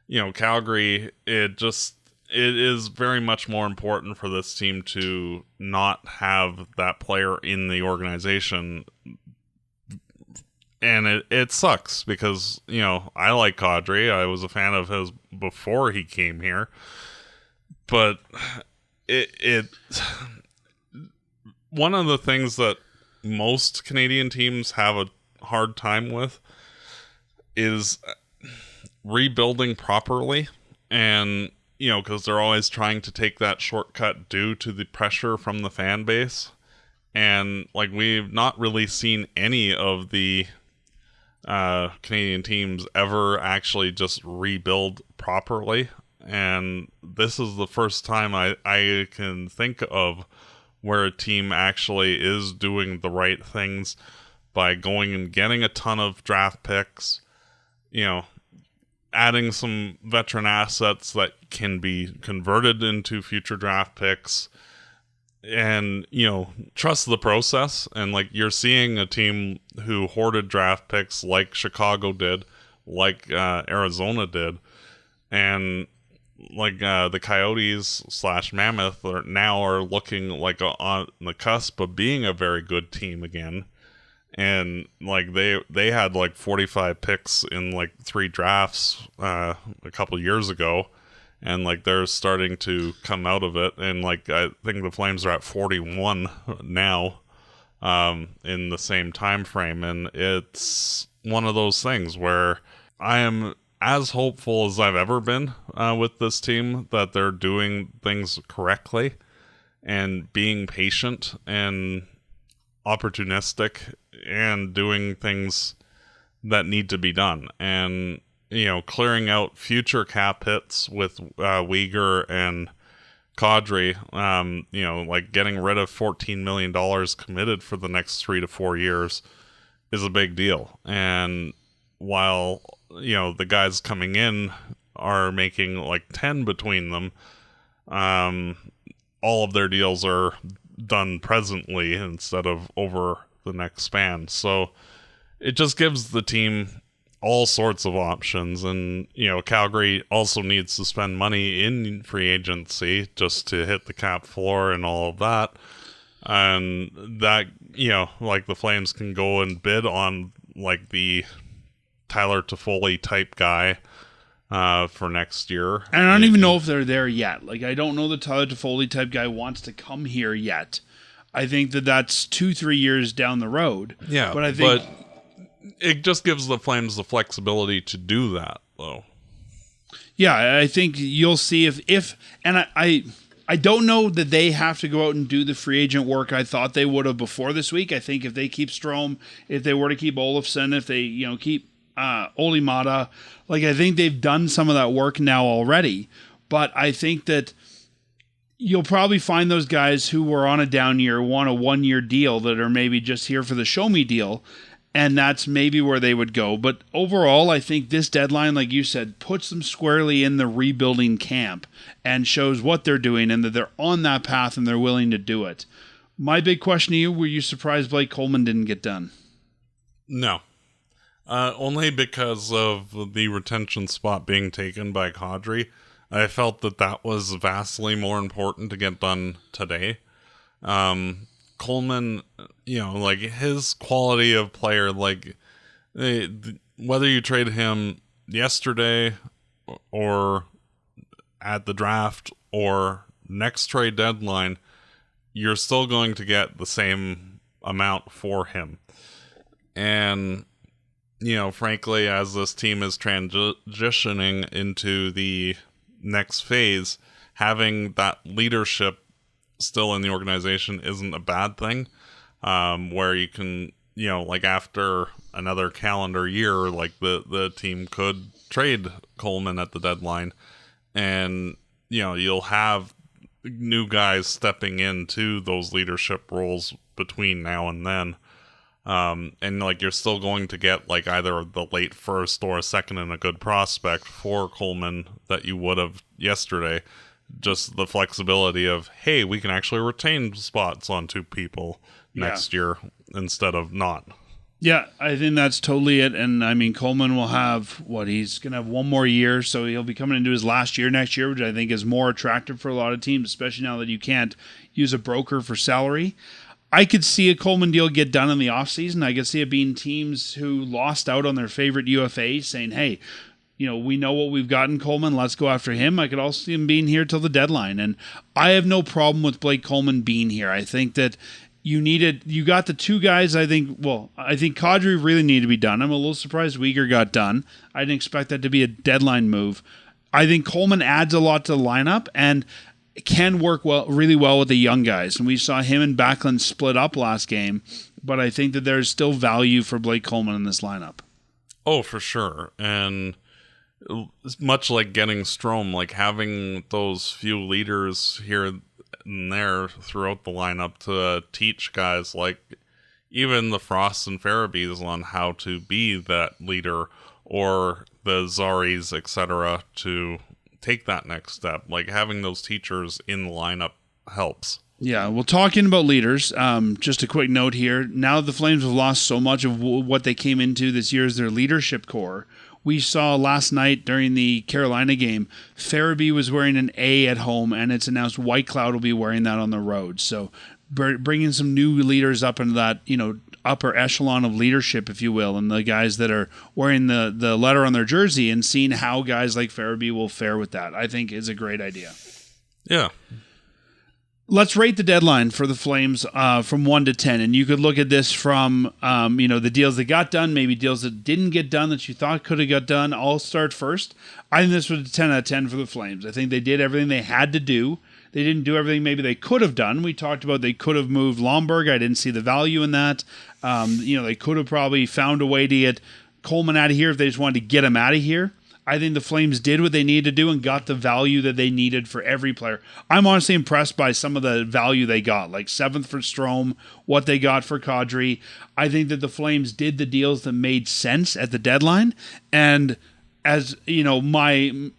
you know, Calgary, it is very much more important for this team to not have that player in the organization. And it sucks because, you know, I like Kadri. I was a fan of his before he came here. But it one of the things that most Canadian teams have a hard time with is rebuilding properly. And, you know, because they're always trying to take that shortcut due to the pressure from the fan base. And, like, we've not really seen any of the Canadian teams ever actually just rebuild properly. And this is the first time I can think of where a team actually is doing the right things by going and getting a ton of draft picks, you know, adding some veteran assets that can be converted into future draft picks, and trust the process. And like, you're seeing a team who hoarded draft picks like Chicago did, like Arizona did, and like the Coyotes / Mammoth are looking like on the cusp of being a very good team again. And like they had like 45 picks in like 3 drafts a couple years ago, and like they're starting to come out of it. And like, I think the Flames are at 41 now in the same time frame. And it's one of those things where I am as hopeful as I've ever been with this team that they're doing things correctly and being patient and opportunistic and doing things that need to be done, and clearing out future cap hits with Weegar and Kadri. Like getting rid of $14 million committed for the next 3 to 4 years is a big deal. And while the guys coming in are making like 10 between them, all of their deals are done presently instead of over the next span. So it just gives the team all sorts of options. And Calgary also needs to spend money in free agency just to hit the cap floor and all of that. And that, like the Flames can go and bid on like the Tyler Toffoli type guy for next year. And I don't even know if they're there yet. Like, I don't know the Tyler Toffoli type guy wants to come here yet. I think that's 2-3 years down the road. Yeah, but I think it just gives the Flames the flexibility to do that, though. Yeah, I think you'll see if and I don't know that they have to go out and do the free agent work I thought they would have before this week. I think if they keep Strome, if they were to keep Olofsson, if they keep Olli Määttä, like, I think they've done some of that work now already. But I think that you'll probably find those guys who were on a down year want a 1-year deal that are maybe just here for the show me deal, and that's maybe where they would go. But overall, I think this deadline, like you said, puts them squarely in the rebuilding camp and shows what they're doing and that they're on that path and they're willing to do it. My big question to you, were you surprised Blake Coleman didn't get done? No. Only because of the retention spot being taken by Kadri. I felt that was vastly more important to get done today. Coleman, like his quality of player, like whether you trade him yesterday or at the draft or next trade deadline, you're still going to get the same amount for him. And frankly, as this team is transitioning into the next phase, having that leadership still in the organization isn't a bad thing. Where you can, like after another calendar year, like the team could trade Coleman at the deadline, and you'll have new guys stepping into those leadership roles between now and then. And like you're still going to get like either the late first or a second and a good prospect for Coleman that you would have yesterday. Just the flexibility of, hey, we can actually retain spots on 2 people next year instead of not. Yeah, I think that's totally it. And I mean, Coleman will have he's going to have 1 more year, so he'll be coming into his last year next year, which I think is more attractive for a lot of teams, especially now that you can't use a broker for salary. I could see a Coleman deal get done in the offseason. I could see it being teams who lost out on their favorite UFA saying, hey, we know what we've got in Coleman. Let's go after him. I could also see him being here till the deadline. And I have no problem with Blake Coleman being here. I think that you got the 2 guys. I think Kadri really needed to be done. I'm a little surprised Weegar got done. I didn't expect that to be a deadline move. I think Coleman adds a lot to the lineup and can work really well with the young guys. And we saw him and Backlund split up last game, but I think that there's still value for Blake Coleman in this lineup. Oh, for sure. And much like getting Strome, like having those few leaders here and there throughout the lineup to teach guys like even the Frosts and Farabys on how to be that leader or the Zaris, etc., to take that next step. Like, having those teachers in the lineup helps. Yeah, well, talking about leaders, just a quick note here. Now the Flames have lost so much of what they came into this year as their leadership core. We saw last night during the Carolina game, Farabee was wearing an A at home, and it's announced Whitecloud will be wearing that on the road. So bringing some new leaders up into that, upper echelon of leadership, if you will, and the guys that are wearing the letter on their jersey and seeing how guys like Farabee will fare with that, I think is a great idea. Yeah. Let's rate the deadline for the Flames from 1 to 10. And you could look at this from, the deals that got done, maybe deals that didn't get done that you thought could have got done. I'll start first. I think this was a 10 out of 10 for the Flames. I think they did everything they had to do. They didn't do everything maybe they could have done. We talked about they could have moved Lomberg. I didn't see the value in that. They could have probably found a way to get Coleman out of here if they just wanted to get him out of here. I think the Flames did what they needed to do and got the value that they needed for every player. I'm honestly impressed by some of the value they got, like 7th for Strome, what they got for Kadri. I think that the Flames did the deals that made sense at the deadline. And as my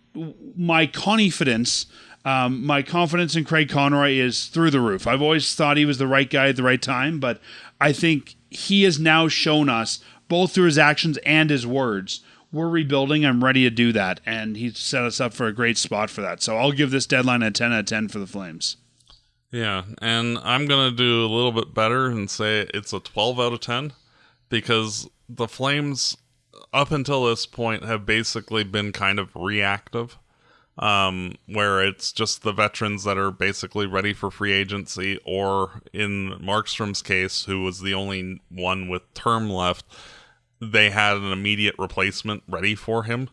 confidence in Craig Conroy is through the roof. I've always thought he was the right guy at the right time, but I think he has now shown us, both through his actions and his words, we're rebuilding. I'm ready to do that. And he set us up for a great spot for that. So I'll give this deadline a 10 out of 10 for the Flames. Yeah, and I'm going to do a little bit better and say it's a 12 out of 10 because the Flames, up until this point, have basically been kind of reactive, where it's just the veterans that are basically ready for free agency, or in Markstrom's case, who was the only one with term left, they had an immediate replacement ready for him.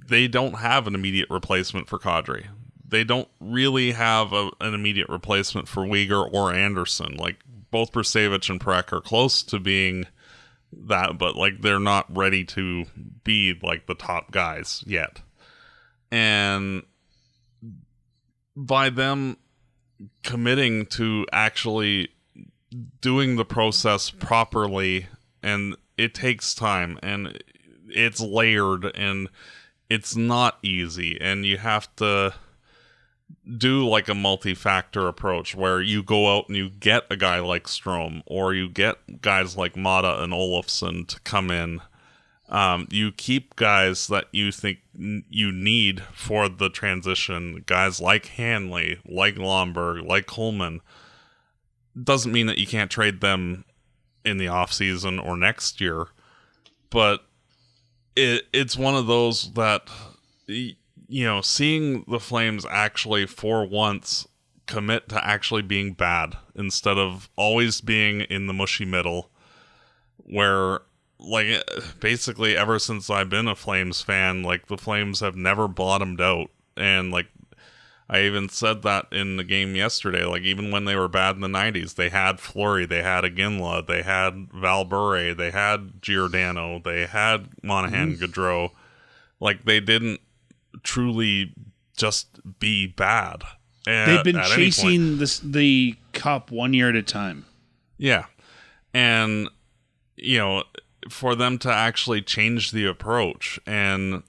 They don't have an immediate replacement for Kadri. They don't really have an immediate replacement for Weegar or Anderson. Like, both Brasevich and Prek are close to being that, but like they're not ready to be like the top guys yet. And by them committing to actually doing the process properly, and it takes time, and it's layered, and it's not easy, and you have to do like a multi-factor approach where you go out and you get a guy like Strome, or you get guys like Määttä and Olofsson to come in. You keep guys that you think you need for the transition, guys like Hanley, like Lomberg, like Coleman. Doesn't mean that you can't trade them in the offseason or next year, but it's one of those that, seeing the Flames actually for once commit to actually being bad instead of always being in the mushy middle, where like basically ever since I've been a Flames fan, like the Flames have never bottomed out. And like I even said that in the game yesterday, like even when they were bad in the 90s, they had Fleury, they had Iginla, they had Valbury, they had Giordano, they had Monahan, Gaudreau. Like they didn't truly just be bad. They've been chasing the cup 1 year at a time. Yeah. And, for them to actually change the approach and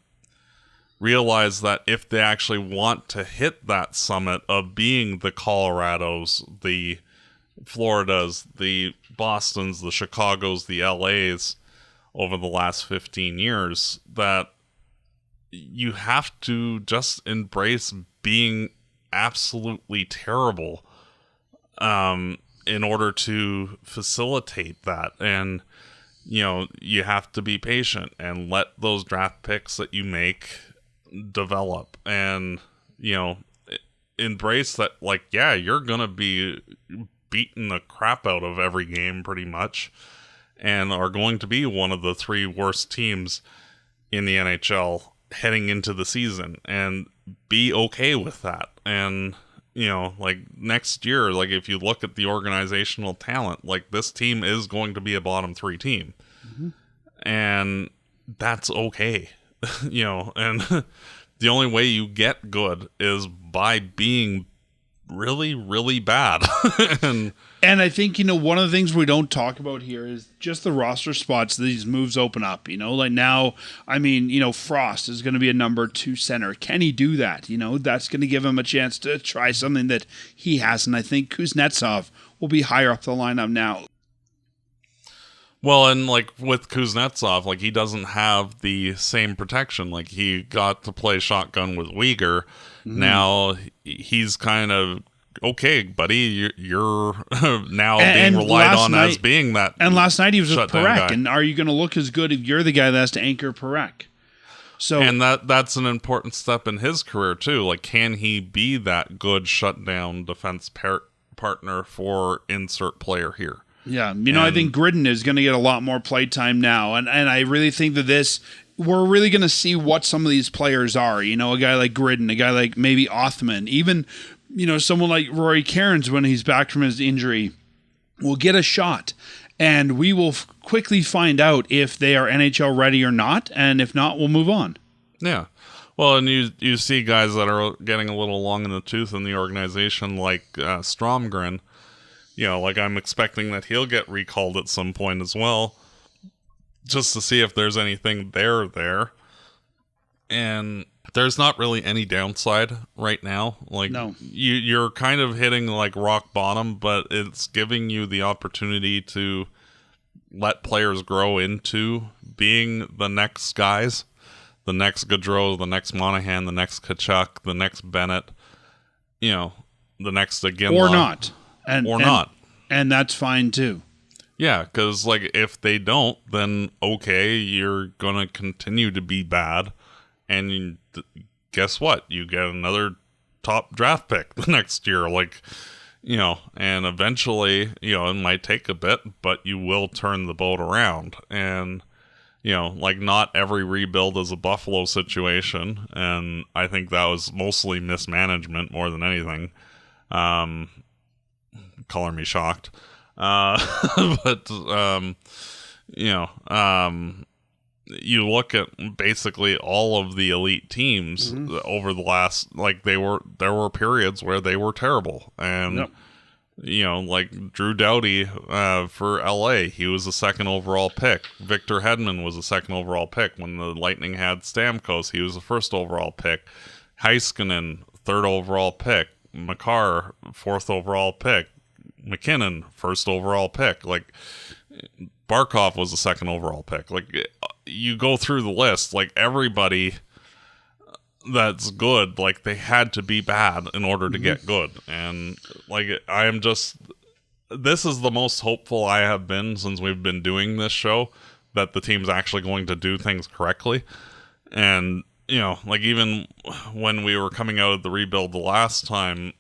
realize that if they actually want to hit that summit of being the Colorados, the Floridas, the Bostons, the Chicagos, the LAs over the last 15 years, that you have to just embrace being absolutely terrible in order to facilitate that. And you have to be patient and let those draft picks that you make develop, and embrace that, like, yeah, you're gonna be beating the crap out of every game pretty much, and are going to be one of the 3 worst teams in the NHL heading into the season, and be okay with that. And like next year, like if you look at the organizational talent, like this team is going to be a bottom 3 team, and that's okay. And the only way you get good is by being really, really bad. And I think, one of the things we don't talk about here is just the roster spots these moves open up. Like now, Frost is going to be a number 2 center. Can he do that? That's going to give him a chance to try something that he hasn't. I think Kuznetsov will be higher up the lineup now. Well, and with Kuznetsov, he doesn't have the same protection. He got to play shotgun with Weegar. Mm-hmm. Now he's kind of, okay, buddy, you're now being relied on as being that. And last night he was with Parekh, and are you going to look as good if you're the guy that has to anchor Parekh? So, and that's an important step in his career too. Can he be that good shutdown defense partner for insert player here? Yeah, I think Gridden is going to get a lot more play time now, and I really think that we're really going to see what some of these players are. A guy like Gridden, a guy like maybe Othman, even someone like Rory Cairns when he's back from his injury will get a shot, and we will quickly find out if they are NHL ready or not, and if not, we'll move on. Yeah. Well, and you see guys that are getting a little long in the tooth in the organization, like Stromgren. I'm expecting that he'll get recalled at some point as well, just to see if there's anything there. And there's not really any downside right now. No. You're kind of hitting rock bottom, but it's giving you the opportunity to let players grow into being the next guys, the next Gaudreau, the next Monahan, the next Tkachuk, the next Bennett, the next Iginla. Or not. Not. And that's fine too. Yeah, because if they don't, then okay, you're going to continue to be bad. And guess what? You get another top draft pick the next year. And eventually, it might take a bit, but you will turn the boat around. And, not every rebuild is a Buffalo situation. And I think that was mostly mismanagement more than anything. Color me shocked. But, you look at basically all of the elite teams over the last, there were periods where they were terrible. And, Drew Doughty for LA, he was a second overall pick. Victor Hedman was a second overall pick. When the Lightning had Stamkos, he was a first overall pick. Heiskanen, third overall pick. Makar, fourth overall pick. McKinnon, first overall pick. Barkov was a second overall pick. You go through the list, everybody that's good, they had to be bad in order to get good. And I am just, this is the most hopeful I have been since we've been doing this show, that the team's actually going to do things correctly. And even when we were coming out of the rebuild the last time,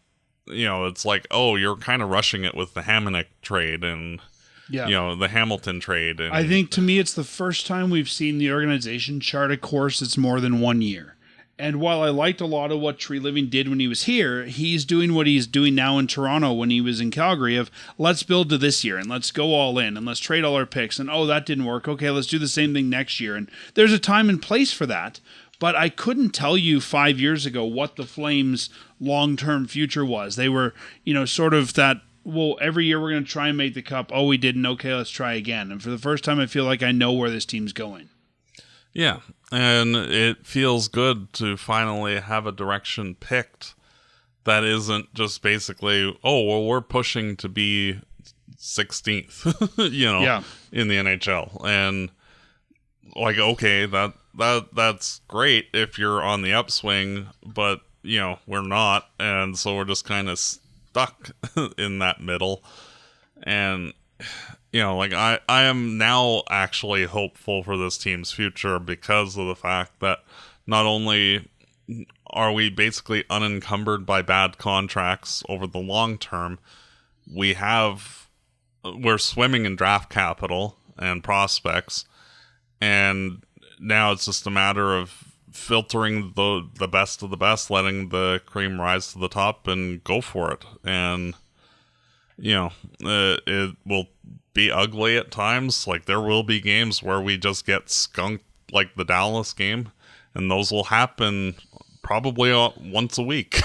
it's you're kind of rushing it with the Hamonic trade and the Hamilton trade. And I think to me, it's the first time we've seen the organization chart a course that's more than 1 year. And while I liked a lot of what Tree Living did when he was here, he's doing what he's doing now in Toronto when he was in Calgary of let's build to this year and let's go all in and let's trade all our picks. And that didn't work. Okay, let's do the same thing next year. And there's a time and place for that. But I couldn't tell you 5 years ago what the Flames' long-term future was. They were, sort of that, well, every year we're going to try and make the cup. Oh, we didn't. Okay, let's try again. And for the first time, I feel like I know where this team's going. Yeah, and it feels good to finally have a direction picked that isn't just basically, oh, well, we're pushing to be 16th, in the NHL. And, okay, that's great if you're on the upswing, but, we're not. And so we're just kind of stuck in that middle. And, I am now actually hopeful for this team's future because of the fact that not only are we basically unencumbered by bad contracts over the long term, we're swimming in draft capital and prospects, and now it's just a matter of filtering the best of the best, letting the cream rise to the top and go for it. And it will be ugly at times. There will be games where we just get skunked, like the Dallas game, and those will happen probably once a week.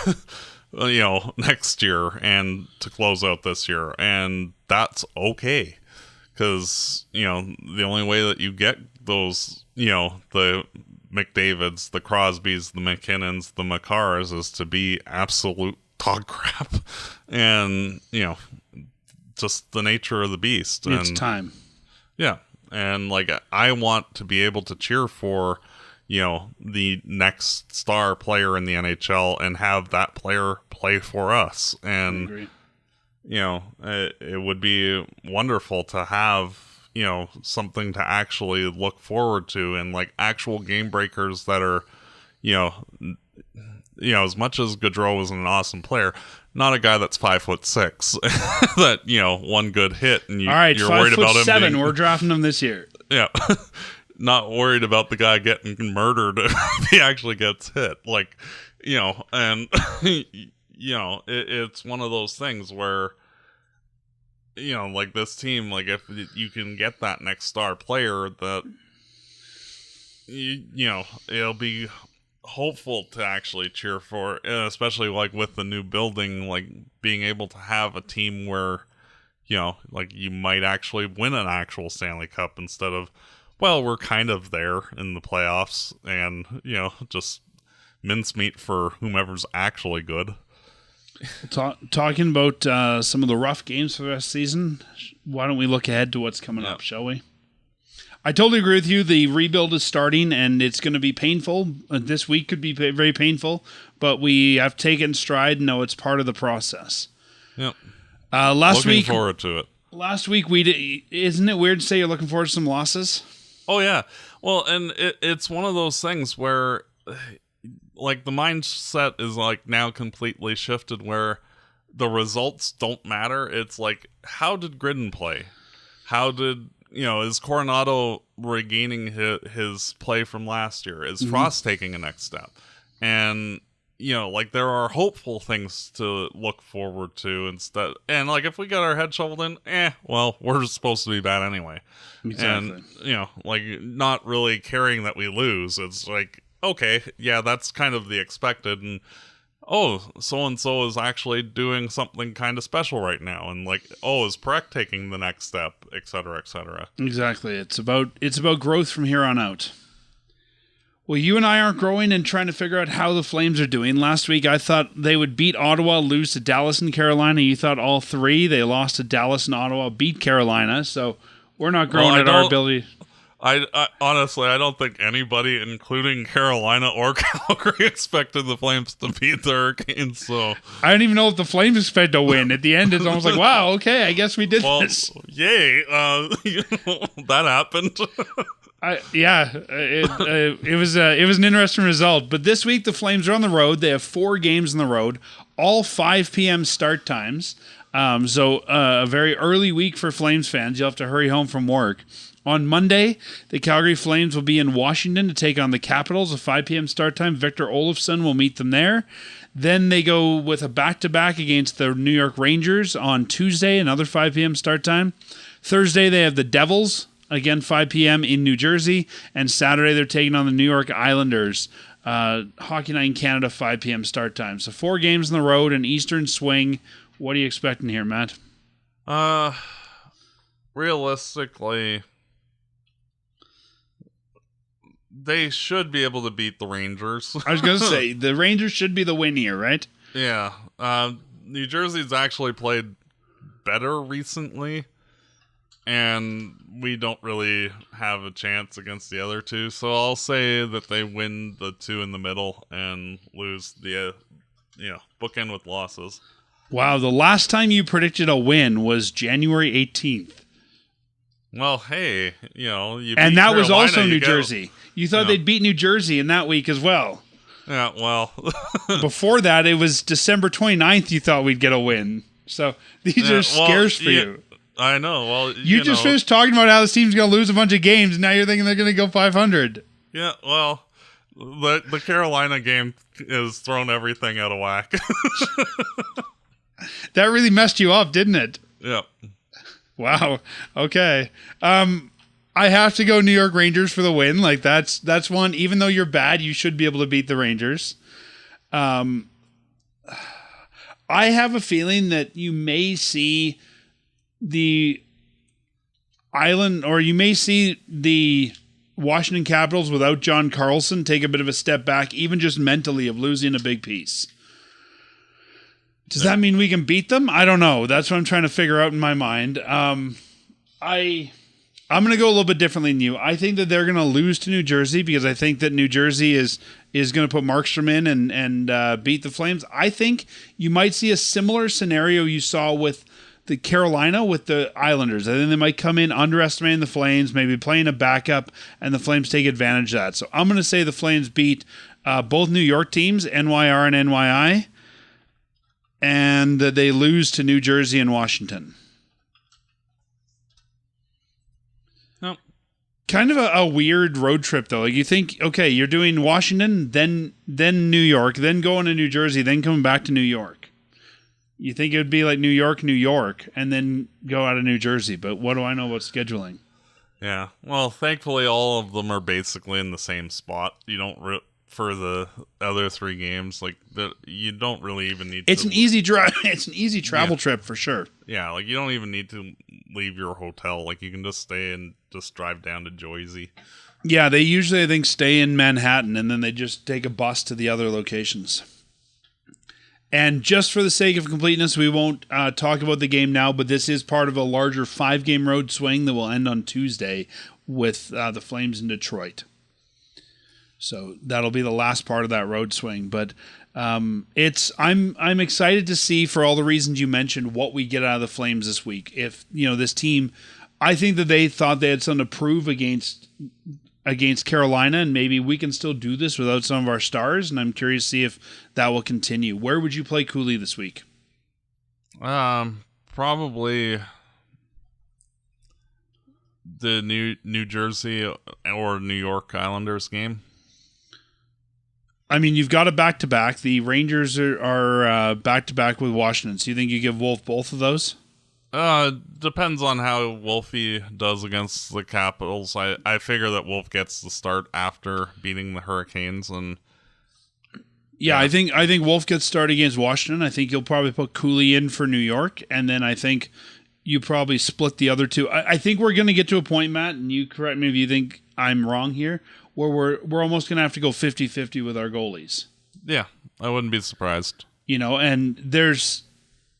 next year and to close out this year. And that's okay. Because, the only way that you get those, the McDavids, the Crosbys, the McKinnons, the Makars is to be absolute dog crap. And, just the nature of the beast. It's time. Yeah. And, I want to be able to cheer for, the next star player in the NHL and have that player play for us. And, I agree. It would be wonderful to have, something to actually look forward to and actual game breakers that are, as much as Gaudreau was an awesome player, not a guy that's 5'6" that, one good hit and all right, you're worried about him 5'7", we're drafting him this year. Yeah. Not worried about the guy getting murdered if he actually gets hit. And, it's one of those things where, this team, if you can get that next star player that, it'll be hopeful to actually cheer for, especially with the new building, being able to have a team where, you might actually win an actual Stanley Cup instead of, well, we're kind of there in the playoffs and, just mincemeat for whomever's actually good. Talking about some of the rough games for the rest of the season, why don't we look ahead to what's coming up, shall we? I totally agree with you. The rebuild is starting, and it's going to be painful. This week could be very painful, but we have taken stride and know it's part of the process. Yep. Looking forward to it. Last week, isn't it weird to say you're looking forward to some losses? Oh, yeah. Well, and it's one of those things where, the mindset is, now completely shifted where the results don't matter. It's how did Gridden play? How did, is Coronado regaining his play from last year? Is Frost taking a next step? And, there are hopeful things to look forward to instead. And, if we got our head shoveled in, well, we're supposed to be bad anyway. Exactly. And, not really caring that we lose. It's okay, yeah, that's kind of the expected. And, so-and-so is actually doing something kind of special right now. And, is Perek taking the next step, et cetera, et cetera. Exactly. It's about growth from here on out. Well, you and I aren't growing and trying to figure out how the Flames are doing. Last week, I thought they would beat Ottawa, lose to Dallas and Carolina. You thought all three. They lost to Dallas and Ottawa, beat Carolina. So we're not growing at our ability. I honestly, I don't think anybody, including Carolina or Calgary, expected the Flames to beat the Hurricanes. So I don't even know if the Flames expect to win. At the end, it's almost wow, okay, I guess we did this. Yay! That happened. It was an interesting result. But this week the Flames are on the road. They have 4 games on the road, all 5 p.m. start times. So a very early week for Flames fans. You'll have to hurry home from work. On Monday, the Calgary Flames will be in Washington to take on the Capitals, a 5 p.m. start time. Victor Olofsson will meet them there. Then they go with a back-to-back against the New York Rangers on Tuesday, another 5 p.m. start time. Thursday, they have the Devils, again 5 p.m. in New Jersey. And Saturday, they're taking on the New York Islanders. Hockey Night in Canada, 5 p.m. start time. So 4 games on the road, an Eastern swing. What are you expecting here, Matt? Realistically, they should be able to beat the Rangers. I was going to say, the Rangers should be the win here, right? Yeah. New Jersey's actually played better recently, and we don't really have a chance against the other two. So I'll say that they win the 2 in the middle and lose the, bookend with losses. Wow, the last time you predicted a win was January 18th. Well, hey, you and that Carolina, was also New Jersey. You thought they'd beat New Jersey in that week as well. Yeah, well. Before that, it was December 29th you thought we'd get a win. So these are scarce for you. I know. Well, you just finished talking about how this team's going to lose a bunch of games, and now you're thinking they're going to go 500. Yeah, well, the Carolina game has thrown everything out of whack. That really messed you up, didn't it? Yep. Wow. Okay. I have to go New York Rangers for the win. That's one. Even though you're bad, you should be able to beat the Rangers. I have a feeling that you may see the Island, or you may see the Washington Capitals without John Carlson take a bit of a step back, even just mentally, of losing a big piece. Does that mean we can beat them? I don't know. That's what I'm trying to figure out in my mind. I'm going to go a little bit differently than you. I think that they're going to lose to New Jersey because I think that New Jersey is going to put Markstrom in and beat the Flames. I think you might see a similar scenario you saw with the Carolina with the Islanders. I think they might come in underestimating the Flames, maybe playing a backup, and the Flames take advantage of that. So I'm going to say the Flames beat both New York teams, NYR and NYI, and that they lose to New Jersey and Washington. Nope. Kind of a weird road trip, though. Like you think, okay, you're doing Washington, then New York, then going to New Jersey, then coming back to New York. You think it would be like New York, and then go out of New Jersey. But what do I know about scheduling? Yeah. Well, thankfully, all of them are basically in the same spot. You don't for the other 3 games, like you don't really even need. It's an easy drive. It's an easy travel trip for sure. Yeah, like you don't even need to leave your hotel. Like you can just stay and just drive down to Jersey. Yeah, they usually, I think, stay in Manhattan, and then they just take a bus to the other locations. And just for the sake of completeness, we won't talk about the game now, but this is part of a larger 5-game road swing that will end on Tuesday with the Flames in Detroit. So that'll be the last part of that road swing. But I'm excited to see, for all the reasons you mentioned, what we get out of the Flames this week. If this team, I think that they thought they had something to prove against Carolina, and maybe we can still do this without some of our stars, and I'm curious to see if that will continue. Where would you play Cooley this week? Probably the New Jersey or New York Islanders game. I mean, you've got a back-to-back. The Rangers are back-to-back with Washington, so you think you give Wolf both of those? Depends on how Wolfie does against the Capitals. I figure that Wolf gets the start after beating the Hurricanes, and yeah. I think Wolf gets started against Washington. I think you'll probably put Cooley in for New York, and then I think you probably split the other two. I think we're going to get to a point, Matt, and you correct me if you think I'm wrong here, where we're almost going to have to go 50-50 with our goalies. Yeah, I wouldn't be surprised. And there's.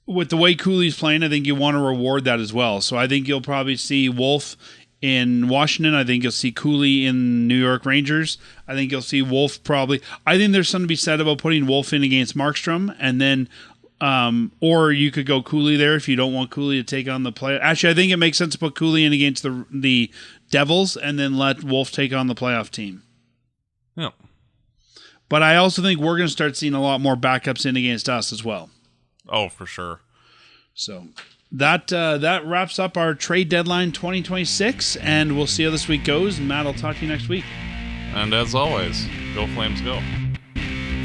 With the way Cooley's playing, I think you want to reward that as well. So I think you'll probably see Wolf in Washington. I think you'll see Cooley in New York Rangers. I think you'll see Wolf probably. I think there's something to be said about putting Wolf in against Markstrom, and then, or you could go Cooley there if you don't want Cooley to take on the play. Actually, I think it makes sense to put Cooley in against the Devils, and then let Wolf take on the playoff team. Yeah. But I also think we're going to start seeing a lot more backups in against us as well. Oh, for sure. So that wraps up our trade deadline 2026, and we'll see how this week goes. And Matt, I'll talk to you next week. And as always, go Flames go.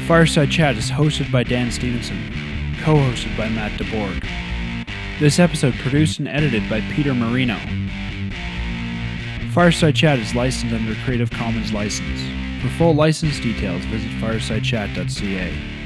Fireside Chat is hosted by Dan Stevenson, co-hosted by Matt DeBorg. This episode produced and edited by Peter Marino. Fireside Chat is licensed under Creative Commons license. For full license details, visit firesidechat.ca.